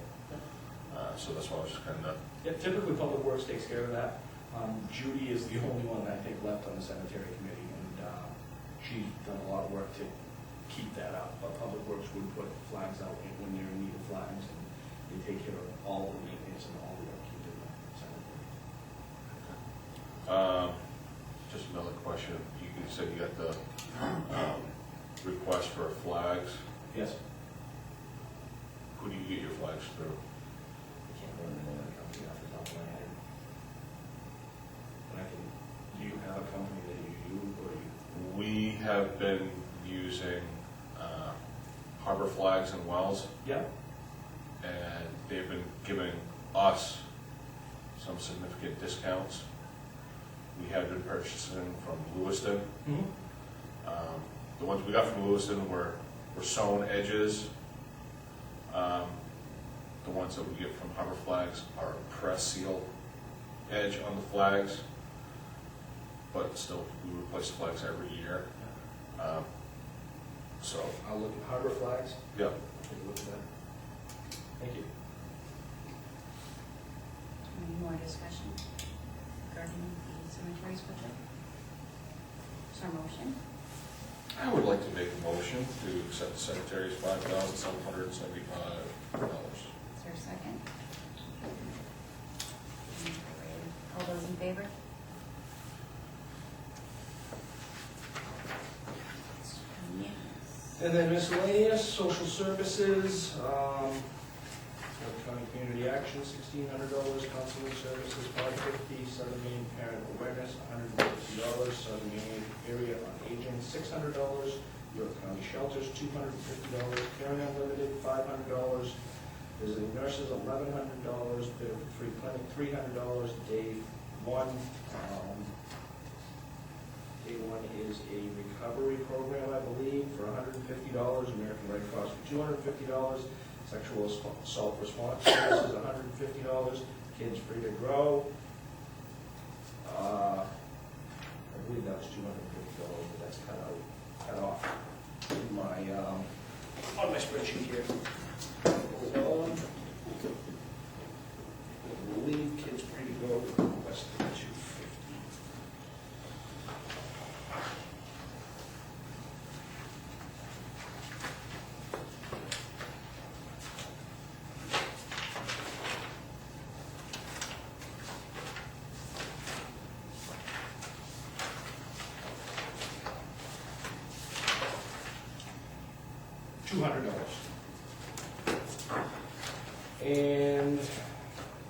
So that's why I was just kind of, Yeah, typically Public Works takes care of that. Judy is the only one, I think, left on the cemetery committee, and she's done a lot of work to keep that up. But Public Works would put flags out when they're in need of flags, and they take care of all the maintenance and all the upkeep in the cemetery. just another question. You said you got the request for flags. Yes? Who do you get your flags through? I can't remember the name of the company off the top of my head. But I can, do you have a company that you use, or you? We have been using Harbor Flags and Wells, Yeah. and they've been giving us some significant discounts. We have been purchasing from Lewiston. Mm-hmm. The ones we got from Lewiston were sewn edges. The ones that we get from Harbor Flags are press seal edge on the flags, but still we replace the flags every year. So, I'll look at Harbor Flags. yeah. Take a look at that. Thank you. Any more discussion regarding the cemetery's budget? Is there a motion? I would like to make a motion to accept the cemetery's $5,775. Is there a second? All those in favor? Yes. And then miscellaneous, social services, County Community Action, $1,600, counseling services, $550, Southern Maine Parent Awareness, $150, Southern Maine Area on Aging, $600, York County Shelters, $250, Caring Unlimited, $500, visiting nurses, $1,100, Bit of Free Clinic, $300, Day One. Day One is a recovery program, I believe, for $150, American Red Cross for $250, Sexual Assault Response Services, $150, Kids Free to Grow. I believe that was $250, but that's cut off in my, on my spreadsheet here. Hold on. I believe Kids Free to Go requested $250. $200. And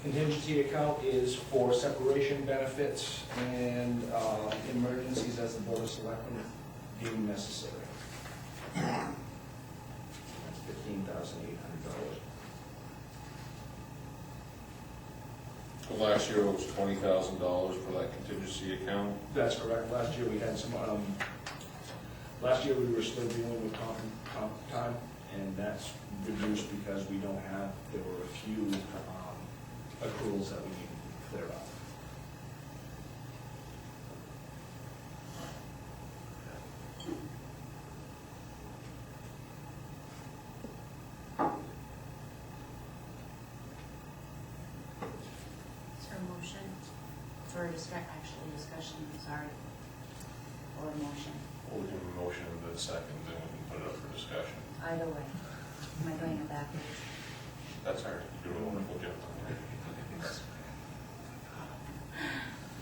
contingency account is for separation benefits and emergencies as the Board of Selectmen deem necessary. That's $15,800. Last year it was $20,000 for that contingency account. That's correct. Last year we had some, last year we were still dealing with comp time, and that's reduced because we don't have, there were a few accruals that we needed to clear up. Is there a motion for discussion, sorry, or a motion? We'll give a motion in a second, then we can put it up for discussion. Either way. Am I doing it backwards? That's all right. You're doing a wonderful job.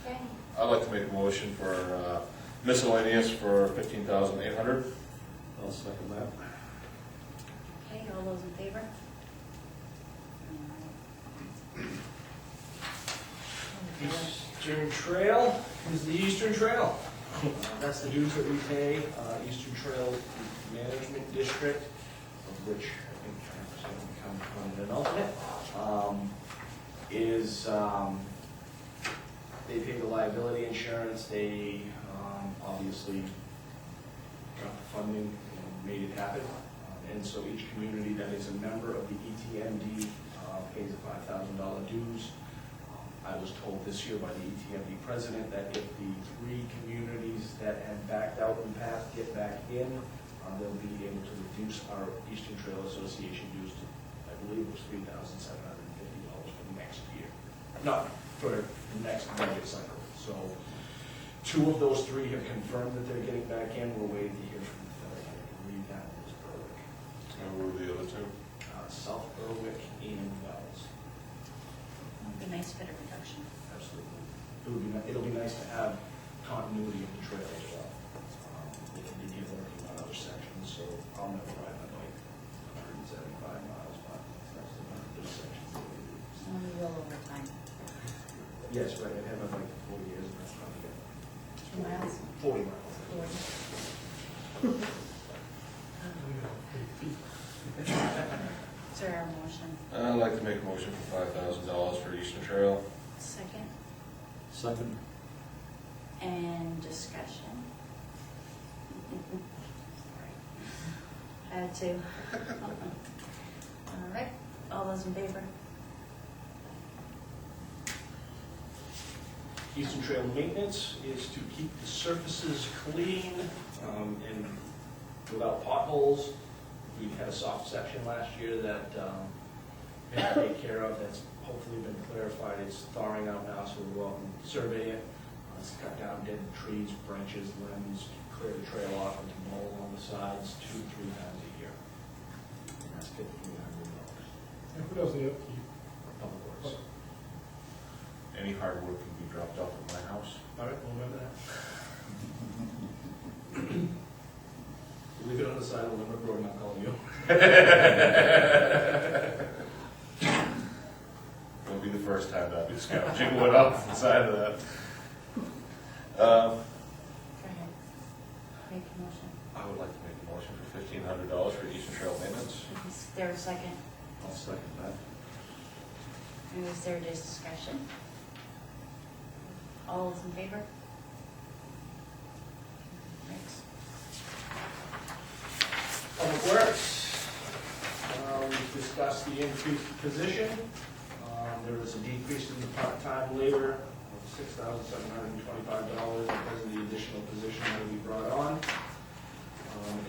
Okay. I'd like to make a motion for miscellaneous for $15,800. I'll second that. Okay, all those in favor? Eastern Trail is the Eastern Trail. That's the dues that we pay, Eastern Trail Management District, of which I think 10% become an alternate, they pay the liability insurance, they obviously got the funding and made it happen. And so each community that is a member of the ETMD pays a $5,000 dues. I was told this year by the ETMD president that if the 3 communities that had backed out in the past get back in, they'll be able to reduce our Eastern Trail Association dues to, I believe it was $3,750 for next year. No, for the next budget cycle. So 2 of those 3 have confirmed that they're getting back in. We're waiting to hear from the third. I can read that as Berwick. And who were the other 2? South Berwick and Wells. It'd be nice bit of reduction. Absolutely. It'll be nice to have continuity of the trail as well. We can begin working on other sections, so I'll never ride my bike 175 miles, but that's the number of sections that we do. Only will over time. Yes, right, I've had my bike for 40 years, and that's probably good. 2 miles? 40 miles. 40. Is there a motion? I'd like to make a motion for $5,000 for Eastern Trail. Second? Second. And discussion? Sorry. Had to. All right, all those in favor? Eastern Trail maintenance is to keep the surfaces clean and without potholes. We had a soft section last year that we had to take care of. That's hopefully been clarified. It's thawing out now, so we'll go out and survey it. Let's cut down dead trees, branches, limbs, clear the trail off, and to mow along the sides 2-3 times a year. And that's $1,500. And who does the upkeep? Public Works. Any hard wood can be dropped off at my house. All right, we'll remember that. Leave it on the side of Limerick Road, and I'll call you. It'll be the first time I'll be scavenging wood off the side of that. Go ahead. Make a motion. I would like to make a motion for $1,500 for Eastern Trail maintenance. Is there a second? I'll second that. And is there discussion? All those in favor? Next. Public Works, we discussed the increased position. There was a decrease in the part-time labor of $6,725 because of the additional position that we brought on.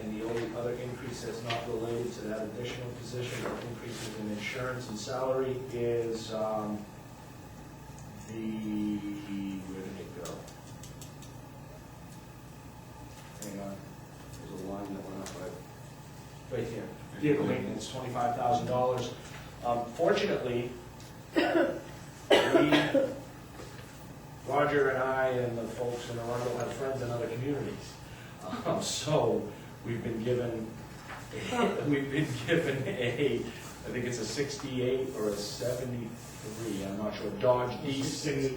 And the only other increase that's not related to that additional position, or increases in insurance and salary, is where did it go? Hang on, there's a line that went up right here. Vehicle maintenance, $25,000. Fortunately, Roger and I and the folks in Arundel have friends in other communities. So we've been given We've been given I think it's a 68 or a 73, I'm not sure, Dodge D6.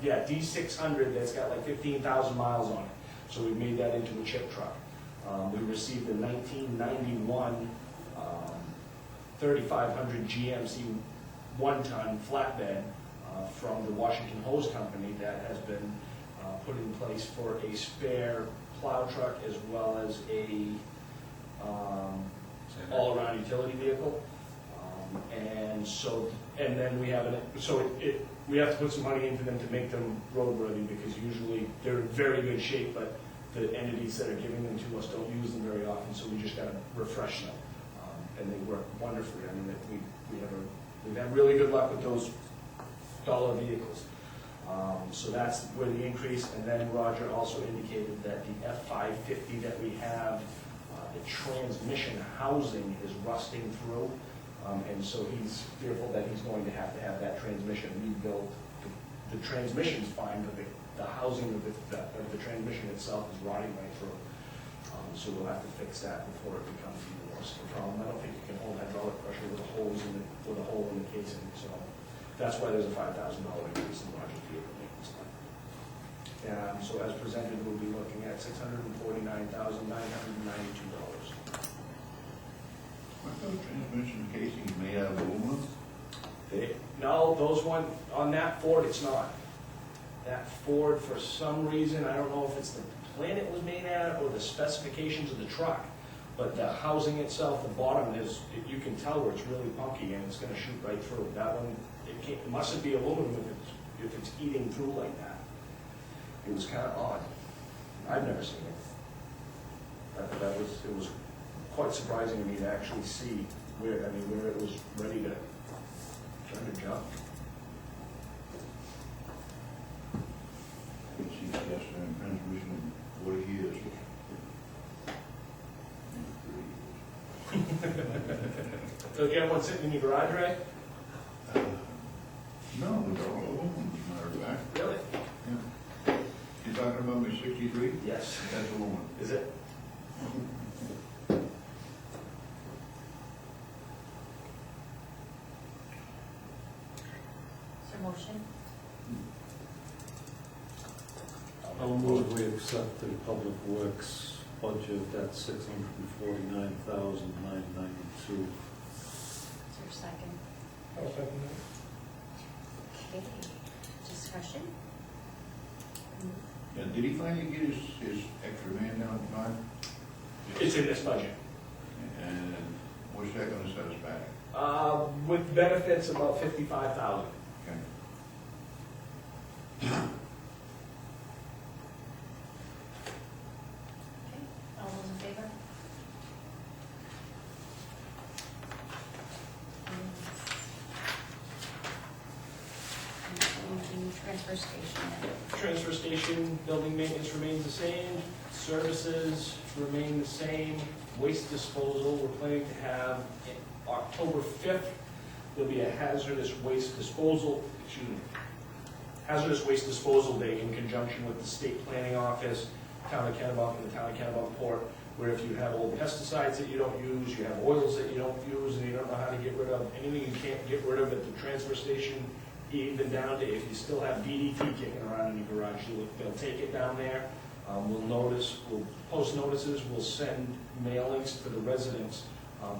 Yeah, D600 that's got like 15,000 miles on it. So we made that into a chip truck. We received a 1991 3500 GMC one-ton flatbed from the Washington Hose Company that has been put in place for a spare plow truck as well as a all-around utility vehicle. And then we have we have to put some money into them to make them roadworthy, because usually they're in very good shape, but the entities that are giving them to us don't use them very often, so we just gotta refresh them. And they work wonderfully. I mean, we've had really good luck with those dollar vehicles. So that's where the increase, and then Roger also indicated that the F-550 that we have, the transmission housing is rusting through, and so he's fearful that he's going to have that transmission rebuilt. The transmission's fine, but the housing of the transmission itself is rotting right through. So we'll have to fix that before it becomes even worse of a problem. I don't think you can hold hydraulic pressure with a hole in the casing, so that's why there's a $5,000 increase in Roger's vehicle maintenance line. So as presented, we'll be looking at $649,992. I thought transmission casings made out of aluminum. No, those one, on that Ford, it's not. That Ford, for some reason, I don't know if it's the plant it was made at or the specifications of the truck, but the housing itself, the bottom is, you can tell where it's really punky and it's gonna shoot right through. That one, it mustn't be aluminum if it's eating through like that. It was kind of odd. I've never seen it. It was quite surprising to me to actually see where it was ready to jump. I can see gas and transmission 40 years. So you have one sitting in your garage, right? No, they're all aluminum, as a matter of fact. Really? Yeah. You talking about my 63? Yes. That's aluminum. Is it? Is there a motion? I'll move we accept the public works budget at $649,992. Is there a second? I'll second Okay, discussion? Yeah, did he finally get his extra man down at 5? It's in this budget. And what's that gonna set us back? With benefits, about $55,000. Okay. Okay, all those in favor? And transfer station. Transfer station, building maintenance remains the same, services remain the same, waste disposal, we're planning to have in October 5th, there'll be a hazardous waste disposal day in conjunction with the state planning office, town of Kennebunk, and the town of Kennebunk Port, where if you have old pesticides that you don't use, you have oils that you don't use, and you don't know how to get rid of, anything you can't get rid of at the transfer station, even down to if you still have DDT kicking around in your garage, they'll take it down there. We'll post notices, we'll send mailings to the residents,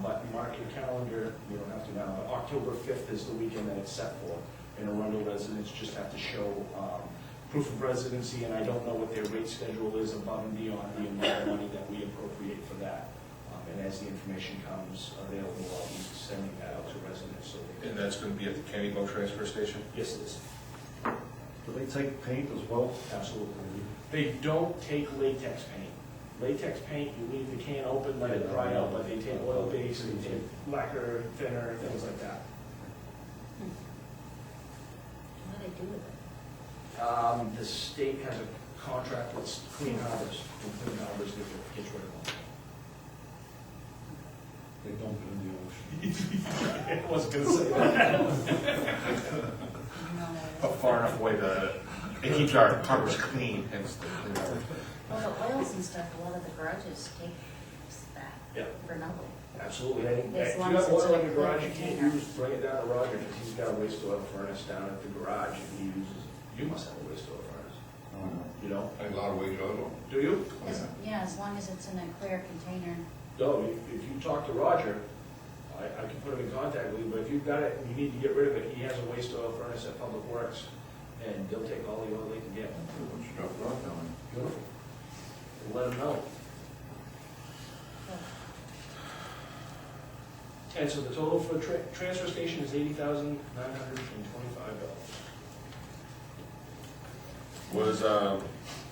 but mark your calendar, you don't have to now, but October 5th is the weekend that it's set for. And Arundel residents just have to show proof of residency, and I don't know what their rate schedule is above and beyond the amount of money that we appropriate for that. And as the information comes available, I'll be sending that out to residents. So they And that's gonna be at the Kennebunk transfer station? Yes, it is. Do they take paint as well? Absolutely. They don't take latex paint. Latex paint, you leave the can open, let it dry out, but they take oil base, they take lacquer, thinner, things like that. What do they do with it? The state has a contract with Clean Harbors, and Clean Harbors gets rid of them. They dump it in the ocean. I wasn't gonna say that. No. But far enough away that it keeps our harbors clean, hence the clean harbor. Well, the oils and stuff, a lot of the garages take that. Yeah. for nothing. Absolutely. If As you long got as it's oil in in a your garage clear you can't container. use, bring it down to Roger, because he's got a waste oil furnace down at the garage, and he uses, you must have a waste oil furnace, you know? I had a lot of waste oil. Do you? Yeah, as long as it's in a clear container. No, if you talk to Roger, I can put him in contact with you, but if you've got it, and you need to get rid of it, he has a waste oil furnace at Public Works, and they'll take all the oil they can get. Let's drop it off down Beautiful. Let him know. And so the total for transfer station is $80,925.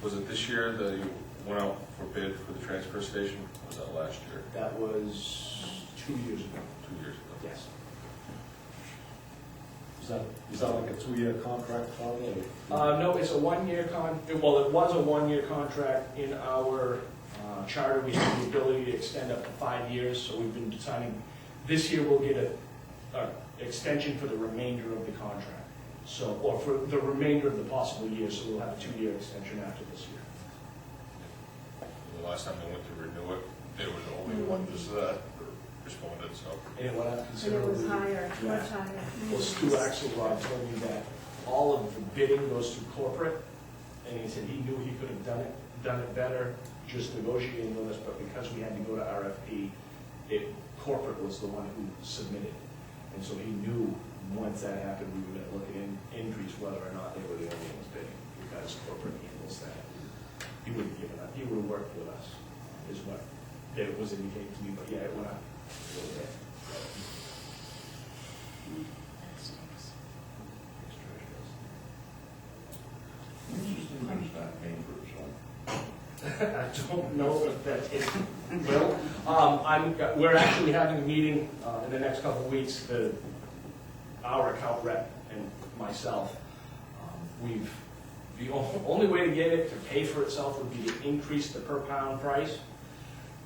Was it this year that you went out for bid for the transfer station? Or was that last year? That was 2 years ago. 2 years ago? Yes. Is that like a 2-year contract, Father? No, it's a 1-year well, it was a 1-year contract. In our charter, we have the ability to extend up to 5 years, so we've been deciding, this year we'll get a extension for the remainder of the contract. So, or for the remainder of the possible years, so we'll have a 2-year extension after this year. The last time they went to renew it, they were the only ones that responded, so. And it went up And it considerably. was higher, Yeah. much higher. Well, Stu Axelrod told me that all of the bidding goes through corporate, and he said he knew he could have done it better, just negotiating with us, but because we had to go to RFP, corporate was the one who submitted. And so he knew once that happened, we were gonna look at increase whether or not they were the only ones bidding, because corporate handles that. He wouldn't give it up, he would have worked with us, is what it was indicated to me, but yeah, it went up a little bit. That stinks. When is this thing gonna start paying for itself? I don't know if that it will. We're actually having a meeting in the next couple of weeks, our account rep and myself. The only way to get it to pay for itself would be to increase the per pound price.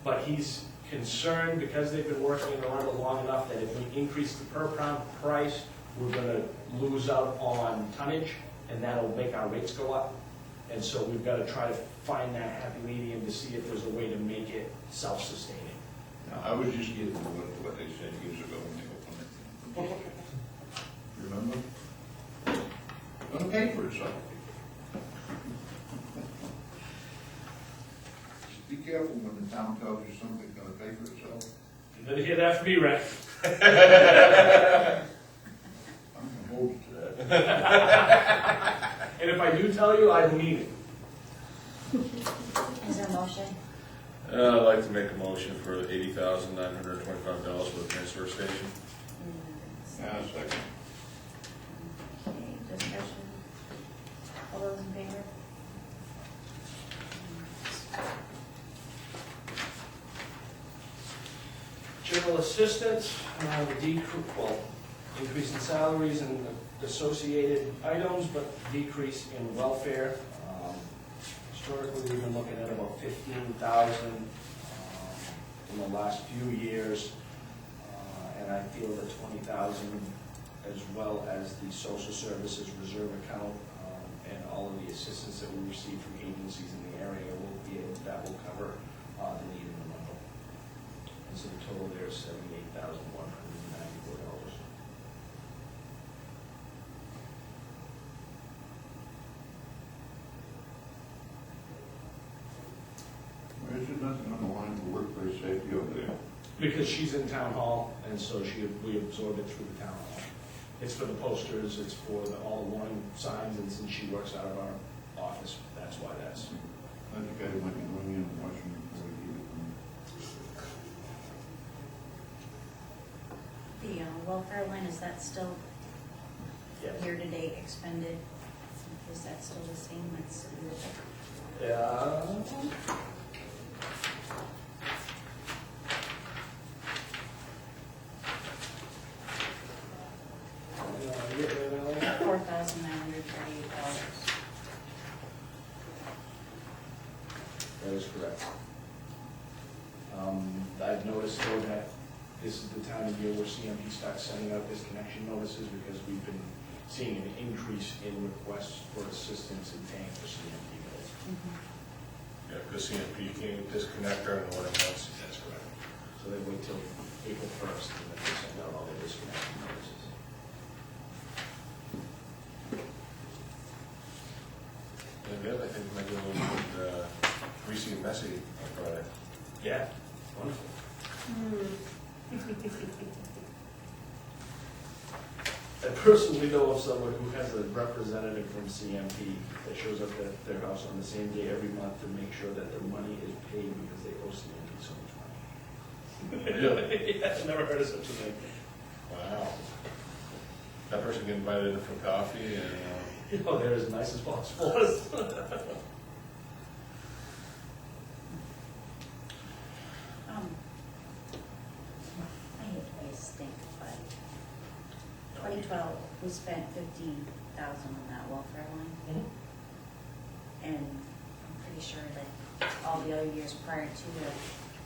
But he's concerned, because they've been working in Orlando long enough, that if we increase the per pound price, we're gonna lose out on tonnage, and that'll make our rates go up. And so we've got to try to find that happy medium to see if there's a way to make it self-sustaining. Now, I was just getting what they said years ago when they opened it. Remember? Gonna pay for itself. Just be careful when the town tells you something's gonna pay for itself. You better hear that from me, Rick. I'm gonna hold you to that. And if I do tell you, I mean it. Is there a motion? I'd like to make a motion for $80,925 for the transfer station. Yeah, second. Okay, discussion. All those in favor? General assistance, increase in salaries and associated items, but decrease in welfare. Historically, we've been looking at about 15,000 in the last few years, and I feel that 20,000, as well as the social services reserve account and all of the assistance that we receive from agencies in the area that will cover the need in the month. And so the total there is $78,194. Why is there nothing on the line for workplace safety over there? Because she's in town hall, and so we absorb it through the town hall. It's for the posters, it's for all the warning signs, and since she works out of our office, that's why that's. I think I might be going in and watching before we leave it. The welfare line, is that still Yes. year-to-date expended? Is that still the same? That's $4,938. That is correct. I've noticed though that this is the time of year where CMP starts sending out disconnection notices, because we've been seeing an increase in requests for assistance in paying for CMP bills. Mhm. Yeah, because CMP can't disconnect during the winter months. That's correct. So they wait till April 1st and then they send out all their disconnection notices. And the other thing might be a little bit greasy and messy on Friday. Yeah, wonderful. I personally know of someone who has a representative from CMP that shows up at their house on the same day every month to make sure that their money is paid because they owe CMP so much money. Really? Yeah, I've never heard of such a thing. Wow. That person get invited in for coffee and, You know, they're as nice as possible. I hate to always think, but 2012, we spent 15,000 on that welfare line. Mhm. And I'm pretty sure that all the other years prior to it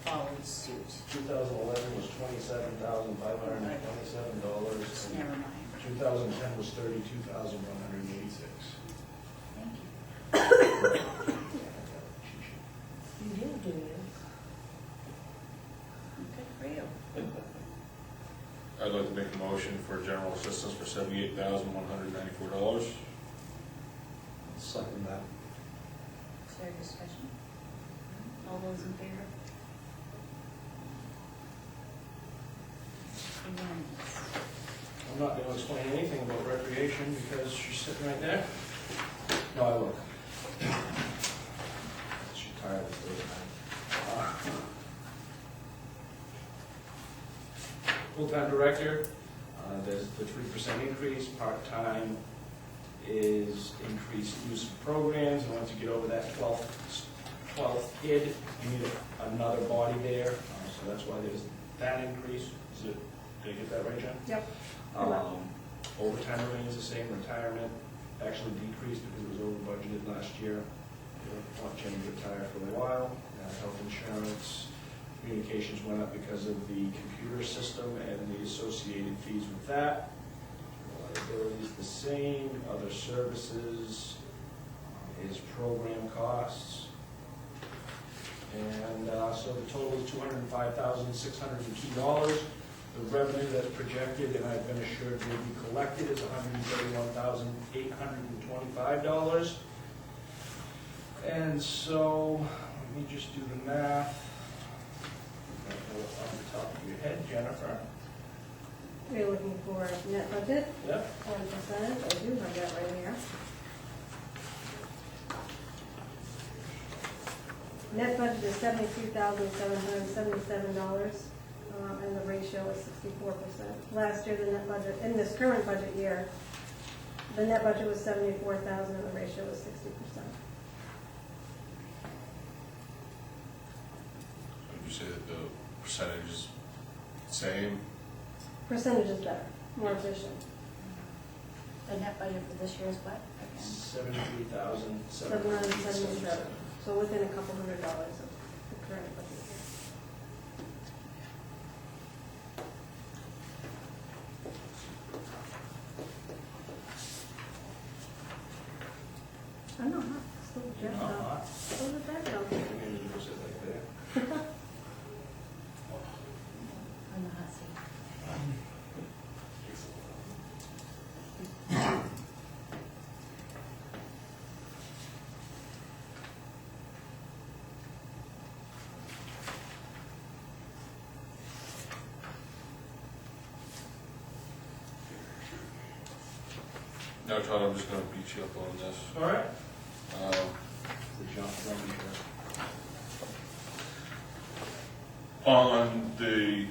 followed suit. 2011 was $27,527. Never mind. 2010 was $32,186. Thank you. You do, do you? Good for you. I'd like to make a motion for general assistance for $78,194. Second that. Is there a discussion? All those in favor? Unanimous. I'm not going to explain anything about recreation because she's sitting right there. No, I will. She's tired of Thursday night. Full-time director, there's the 3% increase. Part-time is increased use of programs. And once you get over that 12th kid, you need another body there. So that's why there's that increase. Did I get that right, Jen? Yep. Overtime remains the same. Retirement actually decreased because it was over budgeted last year. We don't want Jen to retire for a while. Health insurance, communications went up because of the computer system and the associated fees with that. Liabilities the same. Other services is program costs. And so the total is $205,602. The revenue that's projected, and I've been assured will be collected, is $131,825. And so, let me just do the math. Off the top of your head, Jennifer. We're looking for net budget, Yep. 1%, I do have that right here. Net budget is $72,777, and the ratio is 64%. Last year, the net budget, in this current budget year, the net budget was $74,000 and the ratio was 60%. Would you say that the percentage is same? Percentage is better, more efficient. The net budget for this year is what? Again? $73,777. So within a couple $100 of the current budget year. I'm not hot, still just Not up. hot. Still the back up. Maybe you just sit like that. On the hot seat. No, Todd, I'm just gonna beat you up on this. All right. Um, The jump from here. On the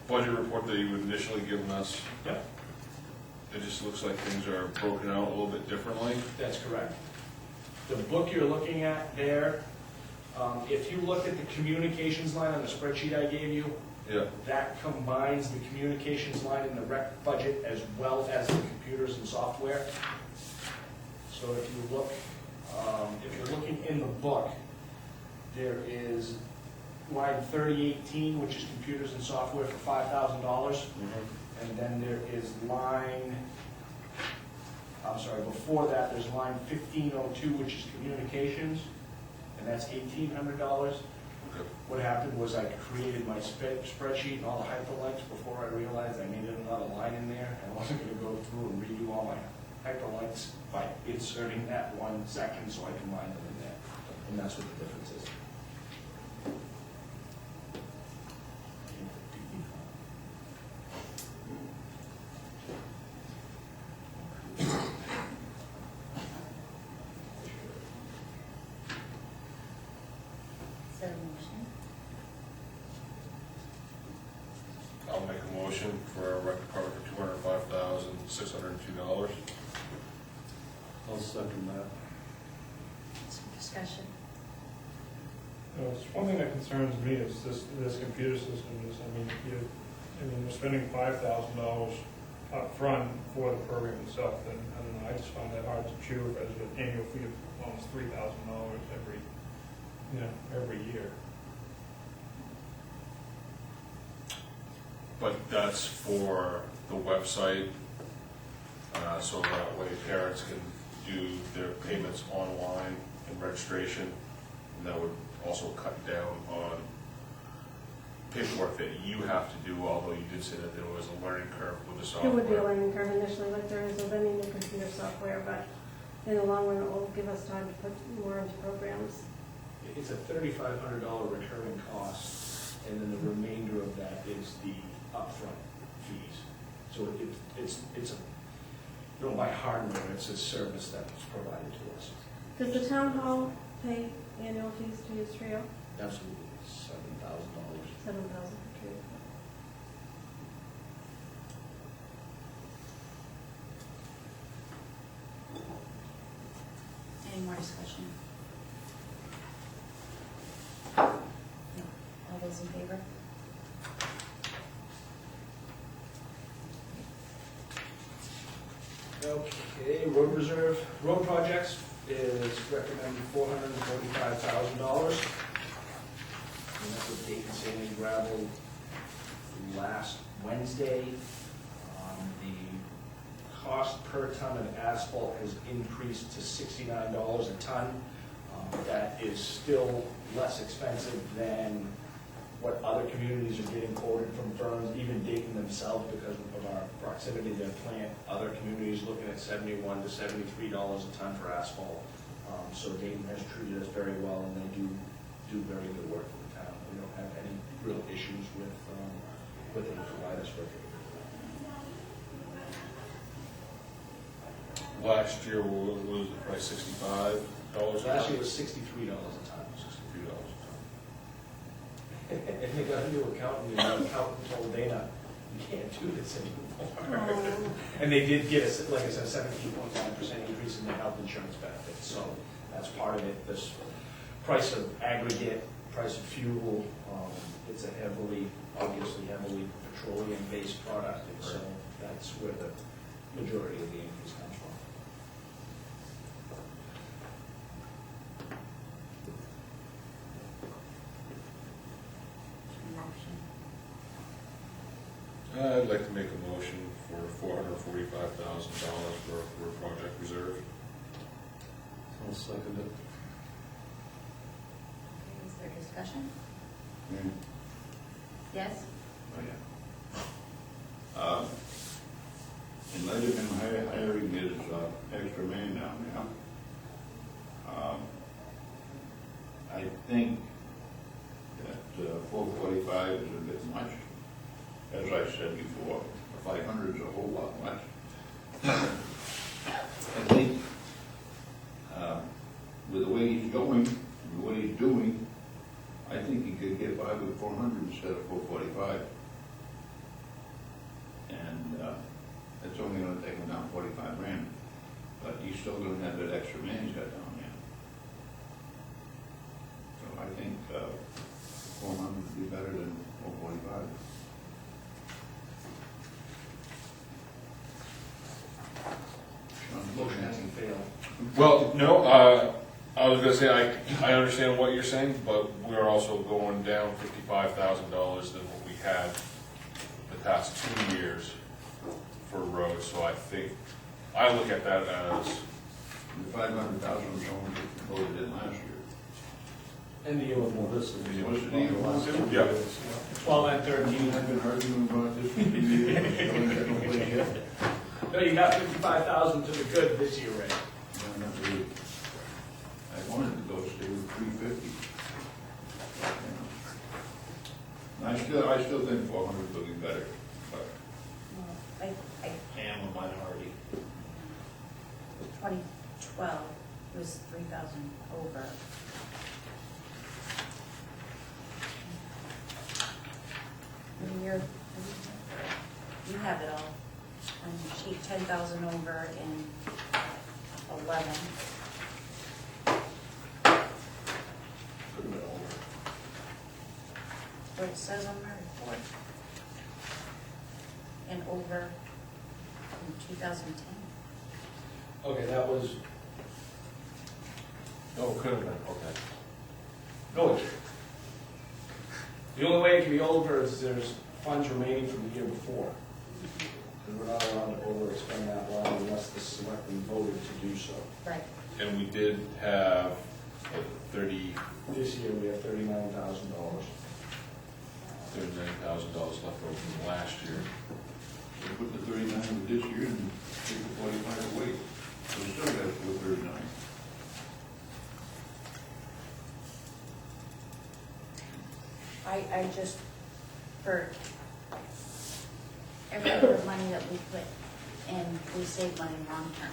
budget report that you had initially given us, Yep, it just looks like things are broken out a little bit differently. that's correct. The book you're looking at there, if you look at the communications line on the spreadsheet I gave you, Yeah. that combines the communications line in the rec budget as well as the computers and software. So if you look, if you're looking in the book, there is line 3018, which is computers and software for $5,000. And then there is line, before that, there's line 1502, which is communications, and that's $1,800. Good. What happened was I created my spreadsheet and all the hyperlinks before I realized I needed another line in there. I wasn't gonna go through and redo all my hyperlinks by inserting that 1 second, so I combined them in there. And that's what the difference is. Is there a motion? I'll make a motion for a rec department for $205,602. I'll second that. Some discussion. It's one thing that concerns me is this computer system is, we're spending $5,000 up front for the program itself, and I don't know, I just find that hard to chew as an annual fee of almost $3,000 every year. But that's for the website, so that way parents can do their payments online and registration, and that would also cut down on paperwork that you have to do, although you did say that there was a learning curve with the It software. would be a learning curve initially, like there is with any new computer software, but in the long run, it will give us time to put more into programs. It's a $3,500 recurring cost, and then the remainder of that is the upfront fees. So it's a, you don't buy hardware, it's a service that's provided to us. Does the town hall pay annual fees to use Trio? Absolutely, $7,000. $7,000 for Trio. Any more discussion? No. All those in favor? Okay, road reserve, road projects is recommended $445,000. And that's with Dayton Sand and Gravel last Wednesday. The cost per ton of asphalt has increased to $69 a ton. That is still less expensive than what other communities are getting quoted from firms, even Dayton themselves, because of our proximity to their plant. Other communities looking at $71 to $73 a ton for asphalt. So Dayton has treated us very well, and they do very good work for the town. We don't have any real issues with what they provide us with. Last year, what was the price, $65? Last year was $63 a ton. $63 a ton. And they got a new accountant, and the accountant told Dana, you can't do this anymore. And they did get, like I said, 17.9% increase in their health insurance benefits, so that's part of it. This price of aggregate, price of fuel, it's a obviously heavily petroleum-based product, and so that's where the majority of the increase comes from. Motion. I'd like to make a motion for $445,000 for a project reserve. I'll second it. Okay, is there discussion? Mm. Yes? In light of him hiring his extra man down there, I think that 445 is a bit much. As I said before, 500 is a whole lot much. I think with the way he's going, and what he's doing, I think he could get by with 400 instead of 445. And it's only going to take him down 45 grand. But he's still going to have that extra man he's got down there. So I think 400 would be better than 445. Motion hasn't failed. Well, no, I was gonna say, I understand what you're saying, but we're also going down $55,000 than what we had the past 2 years for roads, so I think, I look at that as, The 500,000 was only voted in last year. And the year before. This is. What's the deal? Yeah. 12 and 13. I've been arguing about this for 2 years. I don't get no place yet. No, you got 55,000 to the good this year, Ray. No, not really. I wanted to go stay with 350. I still think 400 would be better, but I, I am a minority. 2012 was 3,000 over. And you have it all on your sheet, 10,000 over in 11. Could have been over. What it says on my report. And over in 2010. Okay, that was, Oh, could have been, okay. no, the only way it can be over is there's funds remaining from the year before. Because we're not allowed to overexpend that line unless the selectmen voted to do so. Right. And we did have, what, This year, we have $39,000. $39,000 left over from last year. So put the 39 with this year and take the 45 away. So we still got to go 39. I just, for every bit of money that we put in, we save money long term.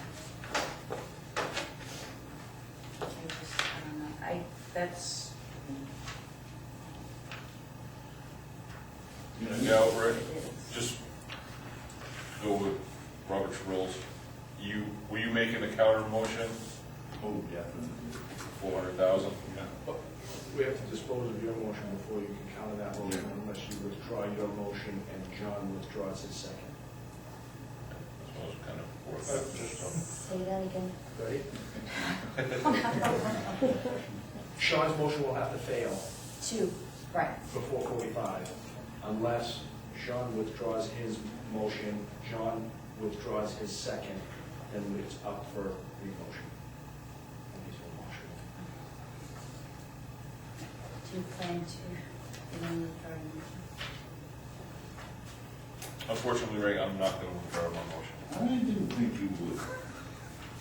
I don't know, that's, You know, Yeah, Rick, it is. just go with Robert's rules. Were you making the counter motion, Oh, definitely. 400,000? Yeah. But we have to dispose of your motion before you can counter that motion unless you withdraw your motion and John withdraws his second. So it was kind of worth it, just, Say that again. Ready? Sean's motion will have to fail Two, right, before 45 unless Sean withdraws his motion, John withdraws his second, then it's up for re-motion. And he's a motion. do you plan to, unfortunately, Ray, I'm not going to withdraw my motion. I didn't think you would.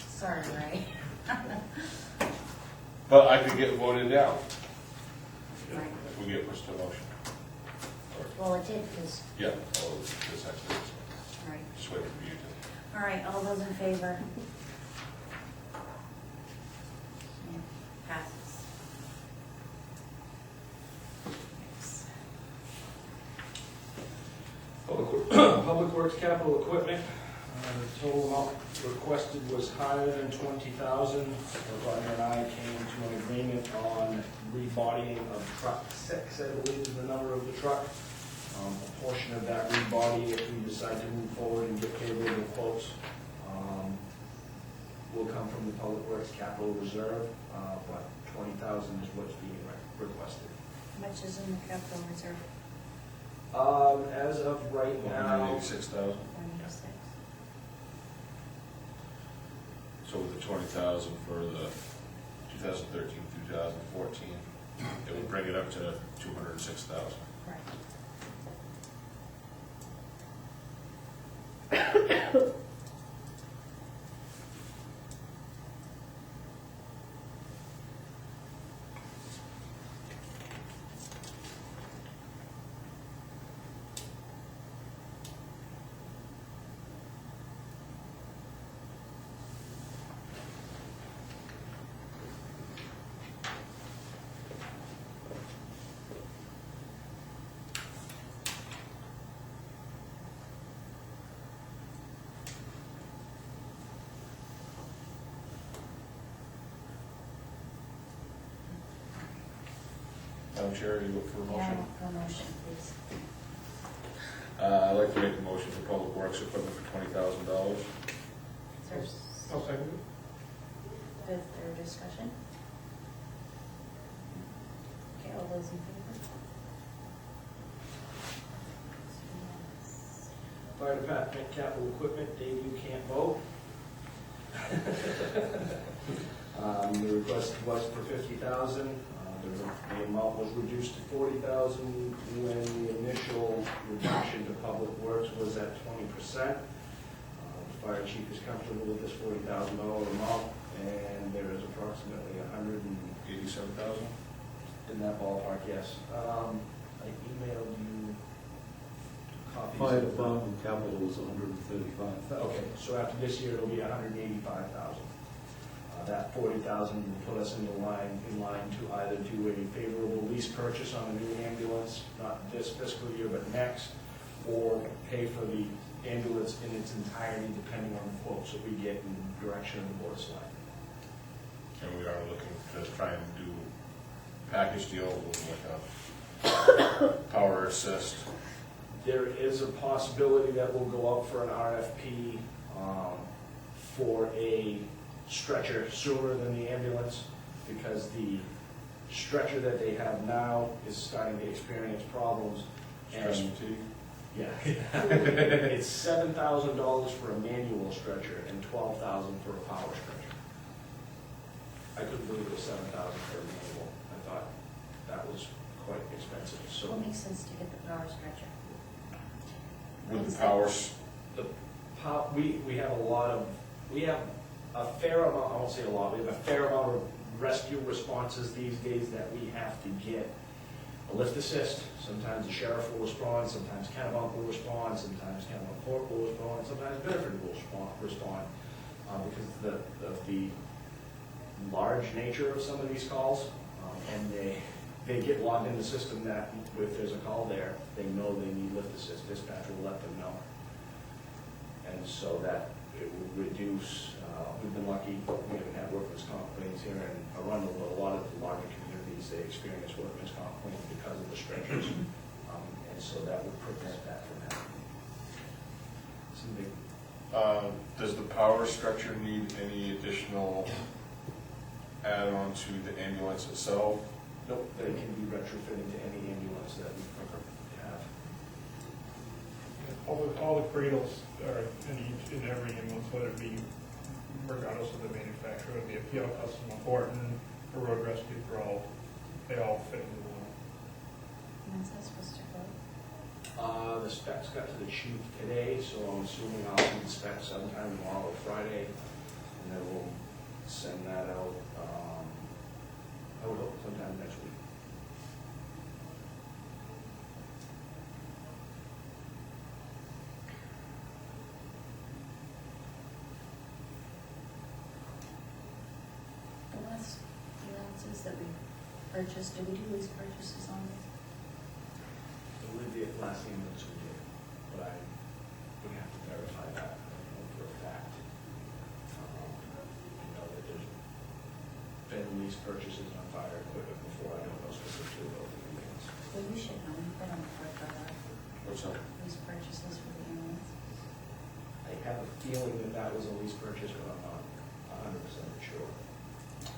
sorry, Ray. But I could get voted down Right. if we get pushed to motion. Well, it did, because, Yeah, oh, this actually is, all right. just waiting for you to. All right, all those in favor? Yeah, passes. Public Works capital equipment, the total amount requested was higher than 20,000. Roger and I came to an agreement on rebodying of truck 6, I believe is the number of the truck. A portion of that rebody, if we decide to move forward and get favorable quotes, will come from the Public Works capital reserve, but 20,000 is what's being requested. How much is in the capital reserve? As of right now, 186,000. 186. So with the 20,000 for the 2013, 2014, it would bring it up to 206,000. Right. Madam Chair, you look for a Yeah, motion? a motion, please. I'd like to make a motion for Public Works equipment for $20,000. Is there, I'll second is there discussion? Okay, all those in favor? Yes. Fire Department capital equipment, Dave, you can't vote. The request was for 50,000. The amount was reduced to 40,000 when the initial reduction to public works was at 20%. The fire chief is comfortable with this $40,000 amount, and there is approximately 87,000? in that ballpark, yes. I emailed you copies. Fire department capital was 135,000. Okay, so after this year, it'll be 185,000. That 40,000 will put us in line to either do a favorable lease purchase on a new ambulance, not this fiscal year, but next, or pay for the ambulance in its entirety, depending on the quotes that we get in direction of the board of selectmen. And we are looking to try and do package deal with like a power assist. There is a possibility that we'll go out for an RFP for a stretcher sooner than the ambulance, because the stretcher that they have now is starting to experience problems. Stress And fatigue. yeah, it's $7,000 for a manual stretcher and $12,000 for a power stretcher. I couldn't believe it was $7,000 for a manual. I thought that was quite expensive. So What makes sense to get the power stretcher? With the powers, we have a fair amount, I won't say a lot, we have a fair amount of rescue responses these days that we have to get a lift assist. Sometimes the sheriff will respond, sometimes Kennebunk will respond, sometimes Kennebunk will respond, sometimes Bedford will respond, because of the large nature of some of these calls, and they get logged in the system that if there's a call there, they know they need lift assist. Dispatch will let them know. And so that it will reduce, we've been lucky, we haven't had workers' comp claims here in Arundel, but a lot of the larger communities, they experience workers' comp claims because of the stretchers. And so that would prevent that from happening. Some big, does the power stretcher need any additional add-on to the ambulance itself? nope, they can be retrofitted to any ambulance that we have. All the cradles are in every ambulance, whether it be regardless of the manufacturer, whether it be a PL Custom, a Horton, a Road Rescue, they all fit into one. When's that supposed to go? The specs got to the chief today, so I'm assuming I'll see the specs sometime tomorrow or Friday, and then we'll send that out, I would hope sometime next week. The last ambulances that we purchased, did we do lease purchases on this? I believe the last ambulance we did, but I would have to verify that, I don't know for a fact. You know, that there's been lease purchases on fire equipment before, I don't know specifically about the ambulance. Well, you should know, you've been on the board for our What's that? lease purchases for the ambulance. I have a feeling that that was a lease purchase, but I'm not 100% sure.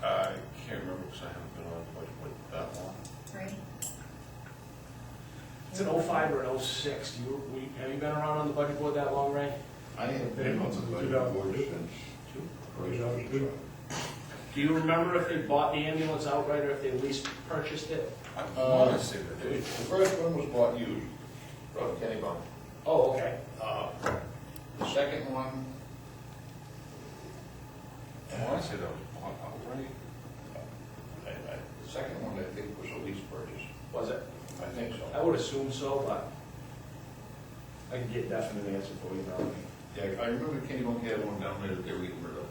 I can't remember because I haven't been on the budget board that long. Right? It's an 05 or an 06. Have you been around on the budget board that long, Ray? I have been on the budget board since. Do you remember if they bought the ambulance outright or if they leased purchased it? I want to say that The they, first one was bought used from Kennebunk. Oh, okay. The second one, I want to say that was bought outright. the second one I think was a lease purchase. Was it? I think I so. would assume so, but I can get a definite answer for you, Melanie. Yeah, I remember Kennebunk had one down there that they were getting rid of.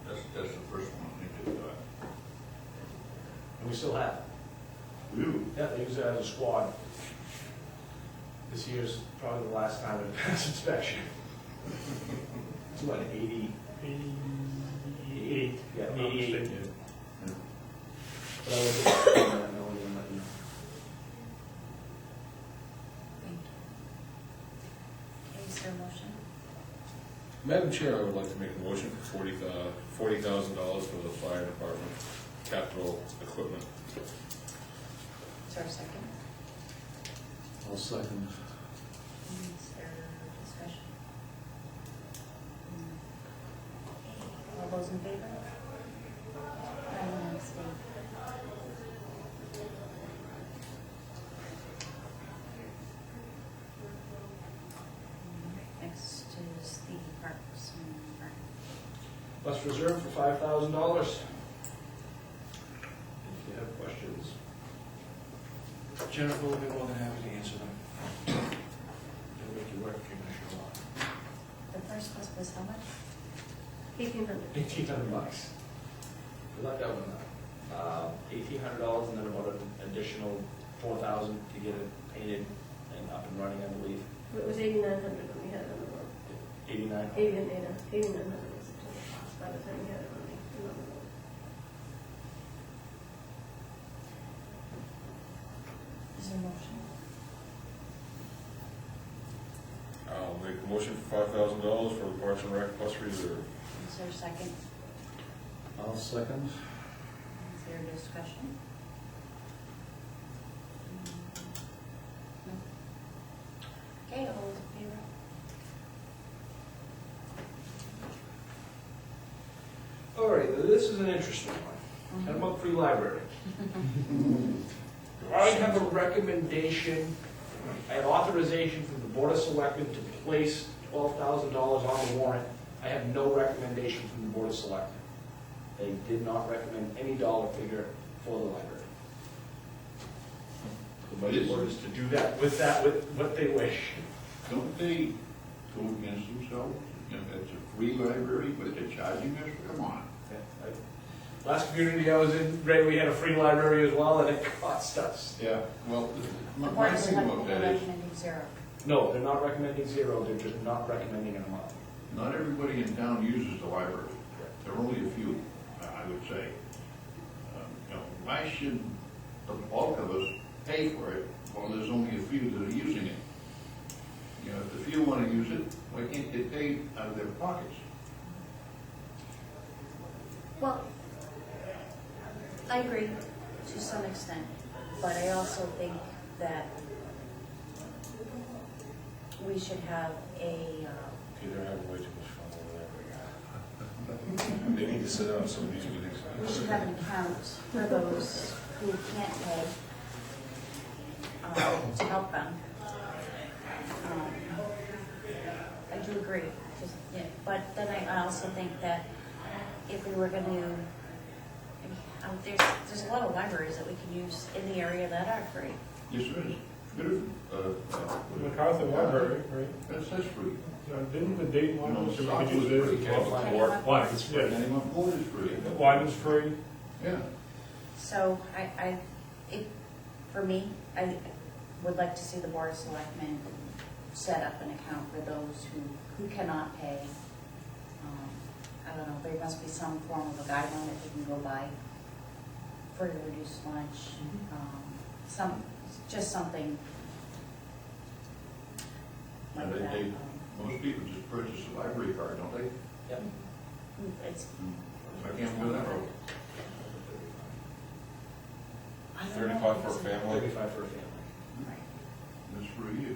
That's the first one they did. And we still have. Yeah, they use it as a squad. This year's probably the last time it passed inspection. It's what, 80? 88. Yeah, if I'm not 88. mistaken. But I will get that, Melanie, and let you know. Thank you. Okay, is there a motion? Madam Chair, I would like to make a motion for $40,000 for the fire department capital equipment. Is there a second? I'll second. Is there discussion? All those in favor? I will abstain. trust reserve for $5,000. If you have questions, Jennifer will be more than happy to answer them. It'll make you work if you're gonna show up. The first was how much? 1,800. $1,800. Good luck that one up. $1,800 and then about an additional $4,000 to get it painted and up and running, I believe. It was 8,900 when we had it on the road. 89. 8,900 was the total cost by the time we had it on the road. Is there a motion? I'll make a motion for $5,000 for the Parks and Rec Plus Reserve. Is there a second? I'll second. Is there a discussion? No? Okay, all those in favor? All right, this is an interesting one. Kennebunk Free Library. I have a recommendation, I have authorization from the Board of Selectmen to place $12,000 on the warrant. I have no recommendation from the Board of Selectmen. They did not recommend any dollar figure for the library. The budget board is to do that with what they wish. Don't they go against themselves? You know, it's a free library, but they're charging us, come on. Last community I was in, Ray, we had a free library as well, and it cost us. Yeah, well, The my board is thing about not that is, recommending zero. No, they're not recommending zero, they're just not recommending an amount. not everybody in town uses the library. There are only a few, I would say. You know, why should the bulk of us pay for it while there's only a few that are using it? You know, if the few want to use it, why can't they pay out of their pockets? Well, I agree to some extent, but I also think that we should have a, They're having way too much fun over there. They need to sit down some of these meetings. we should have an account for those who can't pay, to help them. I do agree, just, yeah, but then I also think that if we were gonna, there's a lot of libraries that we can use in the area that are free. Yes, there is. Good, MacArthur Library, right? that's free. Didn't the Dayton one, No, so we Stock could use was this free. as well? Kennebunk. Wyman's, yeah. Anyone board is free. Wyman's free. Yeah. So for me, I would like to see the Board of Selectmen set up an account for those who cannot pay. I don't know, there must be some form of a guideline that they can go by for the reduced lunch. Just something like And that. most people just purchase a library card, don't they? Yep. It's, I can't go that road. I don't know. 35 for a family. 35 for a family. Right. That's for a year.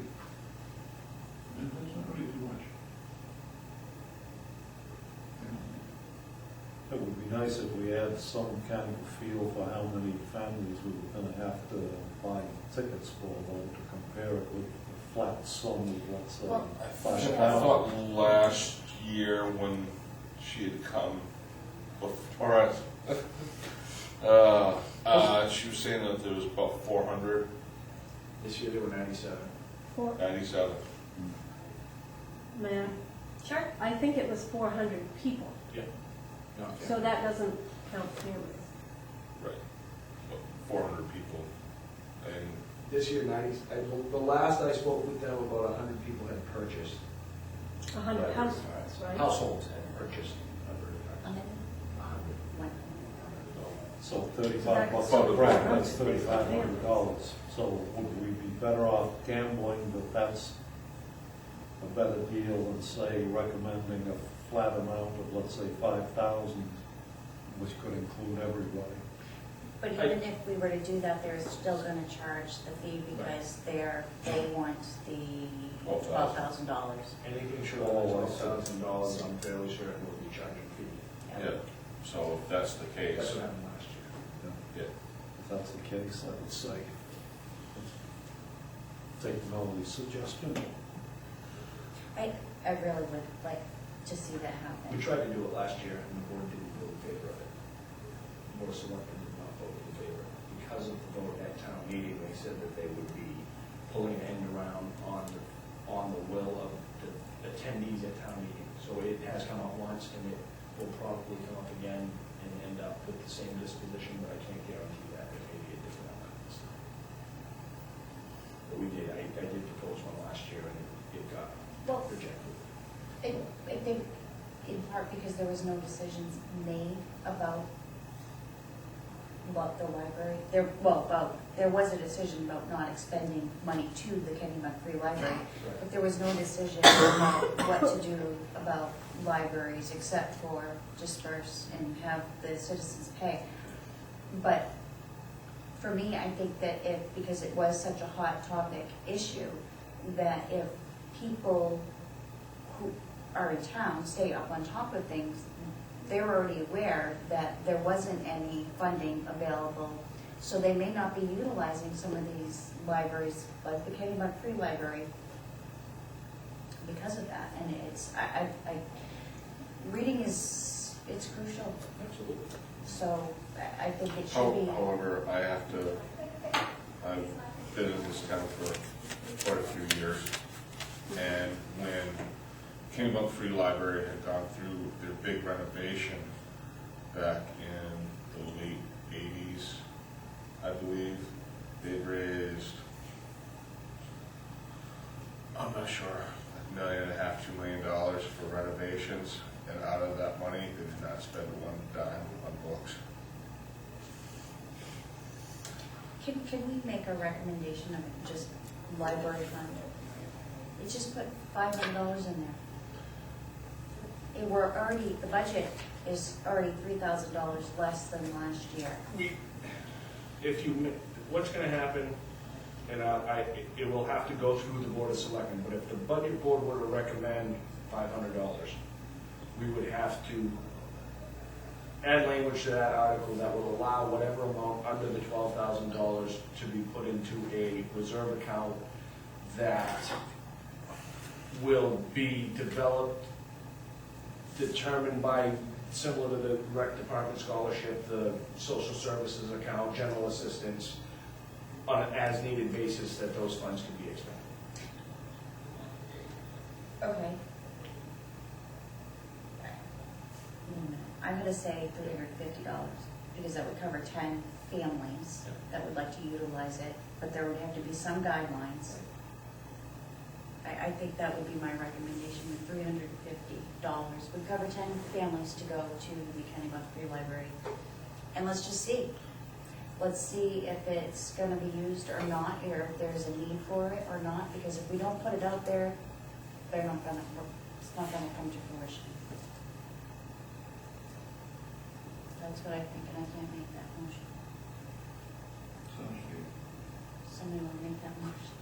That's not really too much. It would be nice if we had some kind of a feel for how many families we were gonna have to buy tickets for, though, to compare it with a flat sum of, let's say, Well, I $5,000. thought last year when she had come before us, she was saying that there was about 400, This year they were 97. 97. Ma'am, Sure. I think it was 400 people, Not so family. that doesn't count families. Right. About 400 people. And This year, the last I spoke with them, about 100 people had purchased. 100 households, right? Households had purchased. How many? 100. One. So $35 That's a crack, about that's $3,500. So would we be better off gambling that that's a better deal than, say, recommending a flat amount of, let's say, 5,000, which could include everybody? But even if we were to do that, they're still gonna charge the fee because they want the $12,000. Anything short Oh, of I see. $12,000, I'm fairly certain will be charging a fee. yeah, so if that's the That's case, what happened last year. yeah. If that's the case, I would say, take no suggestion. I really would like to see that happen. We tried to do it last year, and the board didn't vote in favor of it. The Board of Selectmen did not vote in favor. Because of the vote at town meeting, they said that they would be pulling an end around on the will of the attendees at town meeting. So it has come up once, and it will probably come up again and end up with the same disposition, but I can't guarantee that. There may be a different outcome this time. But we did, I did propose one last year, and it got Well, rejected. I think in part because there was no decisions made about the library. There was a decision about not expending money to the Kennebunk Free Library, but there was no decision about what to do about libraries except for disperse and have the citizens pay. But for me, I think that because it was such a hot topic issue, that if people who are in town stay up on top of things, they're already aware that there wasn't any funding available, so they may not be utilizing some of these libraries, like the Kennebunk Free Library, because of that. And reading it's crucial. Absolutely. So I think it should be. However, I've been in this town for quite a few years, and when Kennebunk Free Library had gone through their big renovation back in the late 80s, I believe, they raised, I'm not sure, $1.5 million, $2 million for renovations, and out of that money, they did not spend one dime on books. Can we make a recommendation of just library fund? You just put $500 in there. The budget is already $3,000 less than last year. What's gonna happen, and it will have to go through the Board of Selectmen, but if the budget board were to recommend $500, we would have to add language to that article that will allow whatever amount under the $12,000 to be put into a reserve account that will be determined by, similar to the rec department scholarship, the social services account, general assistance, on an as-needed basis, that those funds can be expended. Okay. Wait a minute. I'm gonna say $350, because that would cover 10 families that would like to utilize it, but there would have to be some guidelines. I think that would be my recommendation, the $350 would cover 10 families to go to the Kennebunk Free Library. And let's just see. Let's see if it's gonna be used or not, or if there's a need for it or not, because if we don't put it out there, it's not gonna come to fruition. That's what I think, and I can't make that motion. Sounds good. Somebody will make that motion,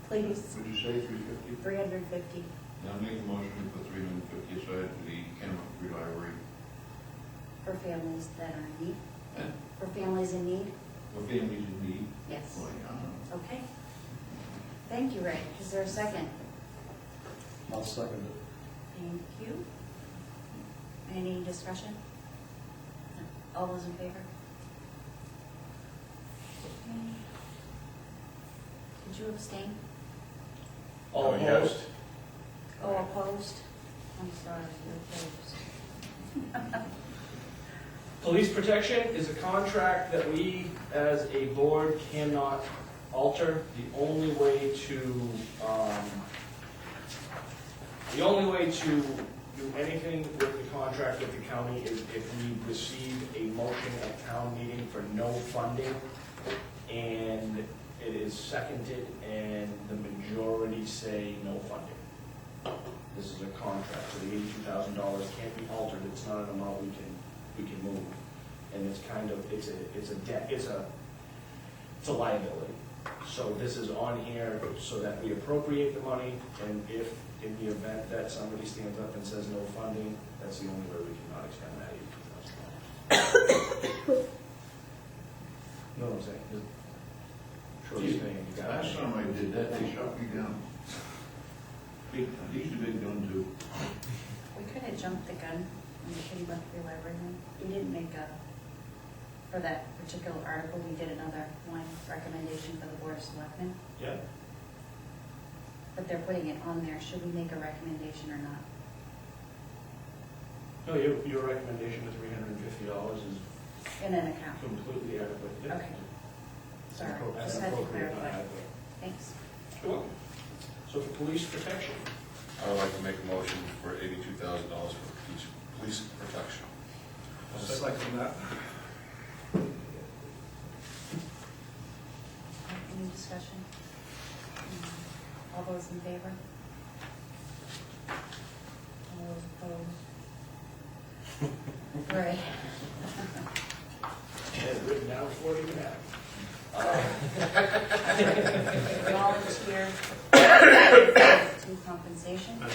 please. Would you say 350? 350 Now make a motion to put 350 aside for the Kennebunk Free Library. for families that are in need, And for families in need? for families in need. Yes. Well, yeah. Okay. Thank you, Ray. Is there a second? I'll second it. Thank you. Any discussion? All those in favor? Okay. Did you abstain? All Oh, yes. opposed? Oh, opposed? I'm sorry, you opposed. Police protection is a contract that we, as a board, cannot alter. The only way to do anything with the contract with the county is if we receive a motion at town meeting for no funding, and it is seconded, and the majority say no funding. This is a contract, so the $82,000 can't be altered. It's not an amount we can move, and it's kind of, it's a debt, it's a liability. So this is on here so that we appropriate the money, and if, in the event that somebody stands up and says no funding, that's the only way we cannot expend that $82,000. Know what I'm saying? Shortest thing, you got Last it. time I did that, they shot me down. These are big gun too. We kind of jumped the gun when we came up through everything. We didn't make a, for that particular article, we did another one recommendation for the Board of Selectmen, Yeah. but they're putting it on there. Should we make a recommendation or not? No, your recommendation of $350 is In an account? completely adequate. Yeah. Okay. Sorry, Appro- just had to appropriate, not clarify. adequate. Thanks. You're welcome. So for police protection, I would like to make a motion for $82,000 for police protection. I'll second that. Any discussion? All those in favor? All those opposed? Right. And written down before it even happened. Volunteer to compensation. And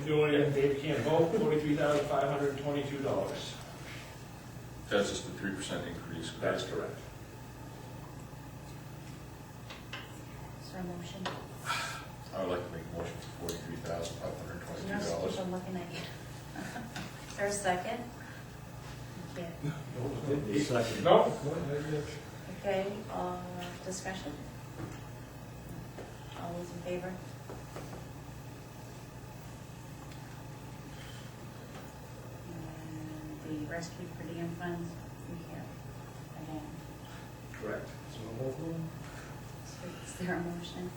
doing it, Dave can't vote, $43,522. That's just the 3% increase. correct? That's correct. Is there a motion? I would like to make a motion for You know, $43,522. keep on looking at you. Is there a second? Yeah. Second. No? Okay, discussion? All those in favor? And the rescue per diem funds, we have, again, Correct. So both of them? so is there a motion?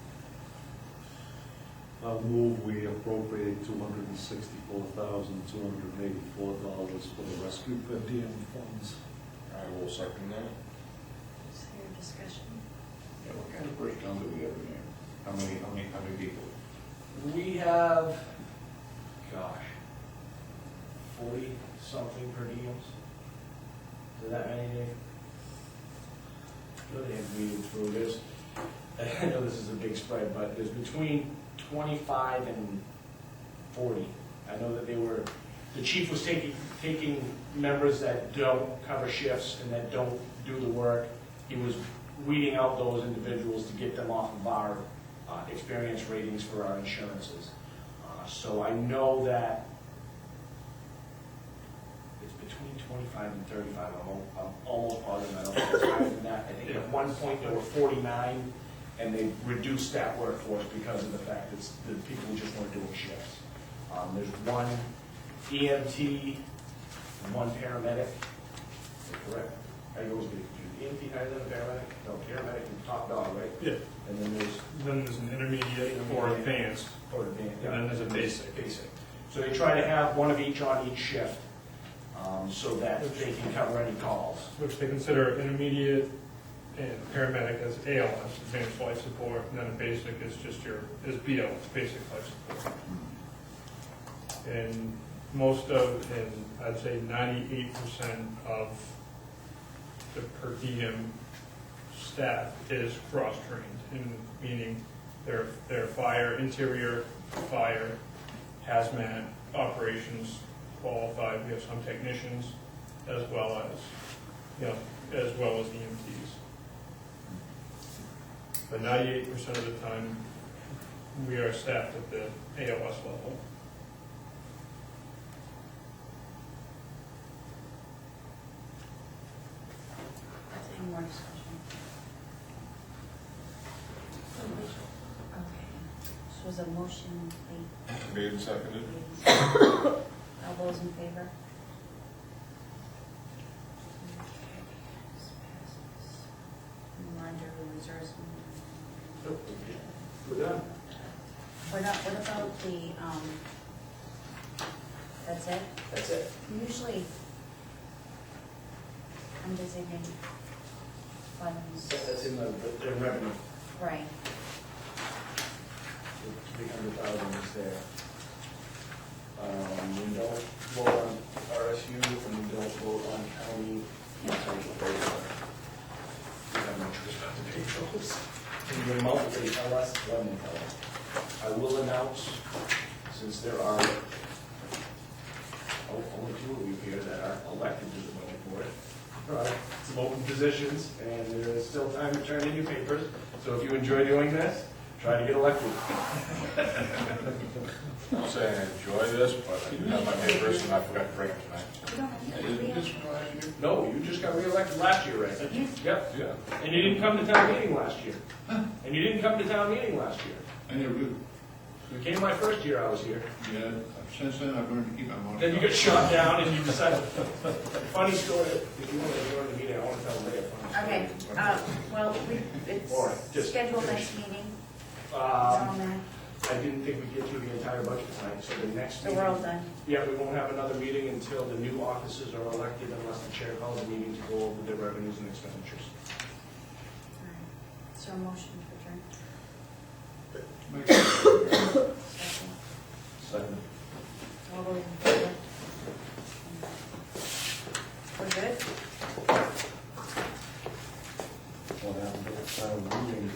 I'll move we appropriate $264,284 for the rescue per diem funds. I will second that. Is there a discussion? Yeah, what kind of breakdown do we have in there? How many people? We have, gosh, 40-something per diems. Is that many, Dave? Go ahead and read it through this. I know this is a big spread, but there's between 25 and 40. I know that the chief was taking members that don't cover shifts and that don't do the work. He was weeding out those individuals to get them off of our experience ratings for our insurances. So I know that it's between 25 and 35. I'm almost positive. I don't think it's higher than that. I think at one point there were 49, and they reduced that workforce because of the fact that the people just weren't doing shifts. There's one EMT and one paramedic. Correct? I always get confused. EMT higher than a paramedic? No, paramedic is top dog, right? Yeah. And then there's Then there's an intermediate or advanced, or advanced. and then there's a basic. Basic. So they try to have one of each on each shift, so that they can cover any calls. Which they consider intermediate and paramedic as ALS, advanced life support, and then a basic is just is BLS, basic life support. And I'd say 98% of the per diem staff is cross-trained, meaning they're fire, interior fire, hazmat, operations qualified. We have some technicians as well as EMTs. But 98% of the time, we are staffed at the ALS level. Any more discussion? Okay, so was a motion made? Made and seconded. All those in favor? Okay, this passes. Reminder of reserves. We're done. What about the, that's it? That's it. Usually, undesignated funds, That's in the revenue. right, The 300,000 is there. We don't vote on RSU, and we don't vote on county. We have no choice about the pay bills. And the amount that they tell us, let me tell us. I will announce, since there are only two of you here that are elected to the budget board, some open positions, and there is still time to turn in your papers. So if you enjoy doing this, Try to get elected. I'm saying I enjoy this, but I do have my papers and I forgot to bring them tonight. You don't have to Isn't be this from last year? No, you just got reelected last year, Ray. Yep. Yeah. And you didn't come to town meeting last year. And you didn't come to town meeting last year. I never do. You came my first year I was here. Yeah, since then I've learned to keep my mouth Then you shut. got shot down and you decided, funny story, if you want to join the meeting, I want to tell Ray a funny story. Okay, well, it's All right, just scheduled finish. next meeting, it's Um, on that, I didn't think we'd get through the entire budget tonight, so the next so meeting. we're all done. Yeah, we won't have another meeting until the new officers are elected unless the chair calls a meeting to go over their revenues and expenditures. All right. So a motion to adjourn. Make it- Second. Second. All those in favor? We're good? What happened at the town meeting,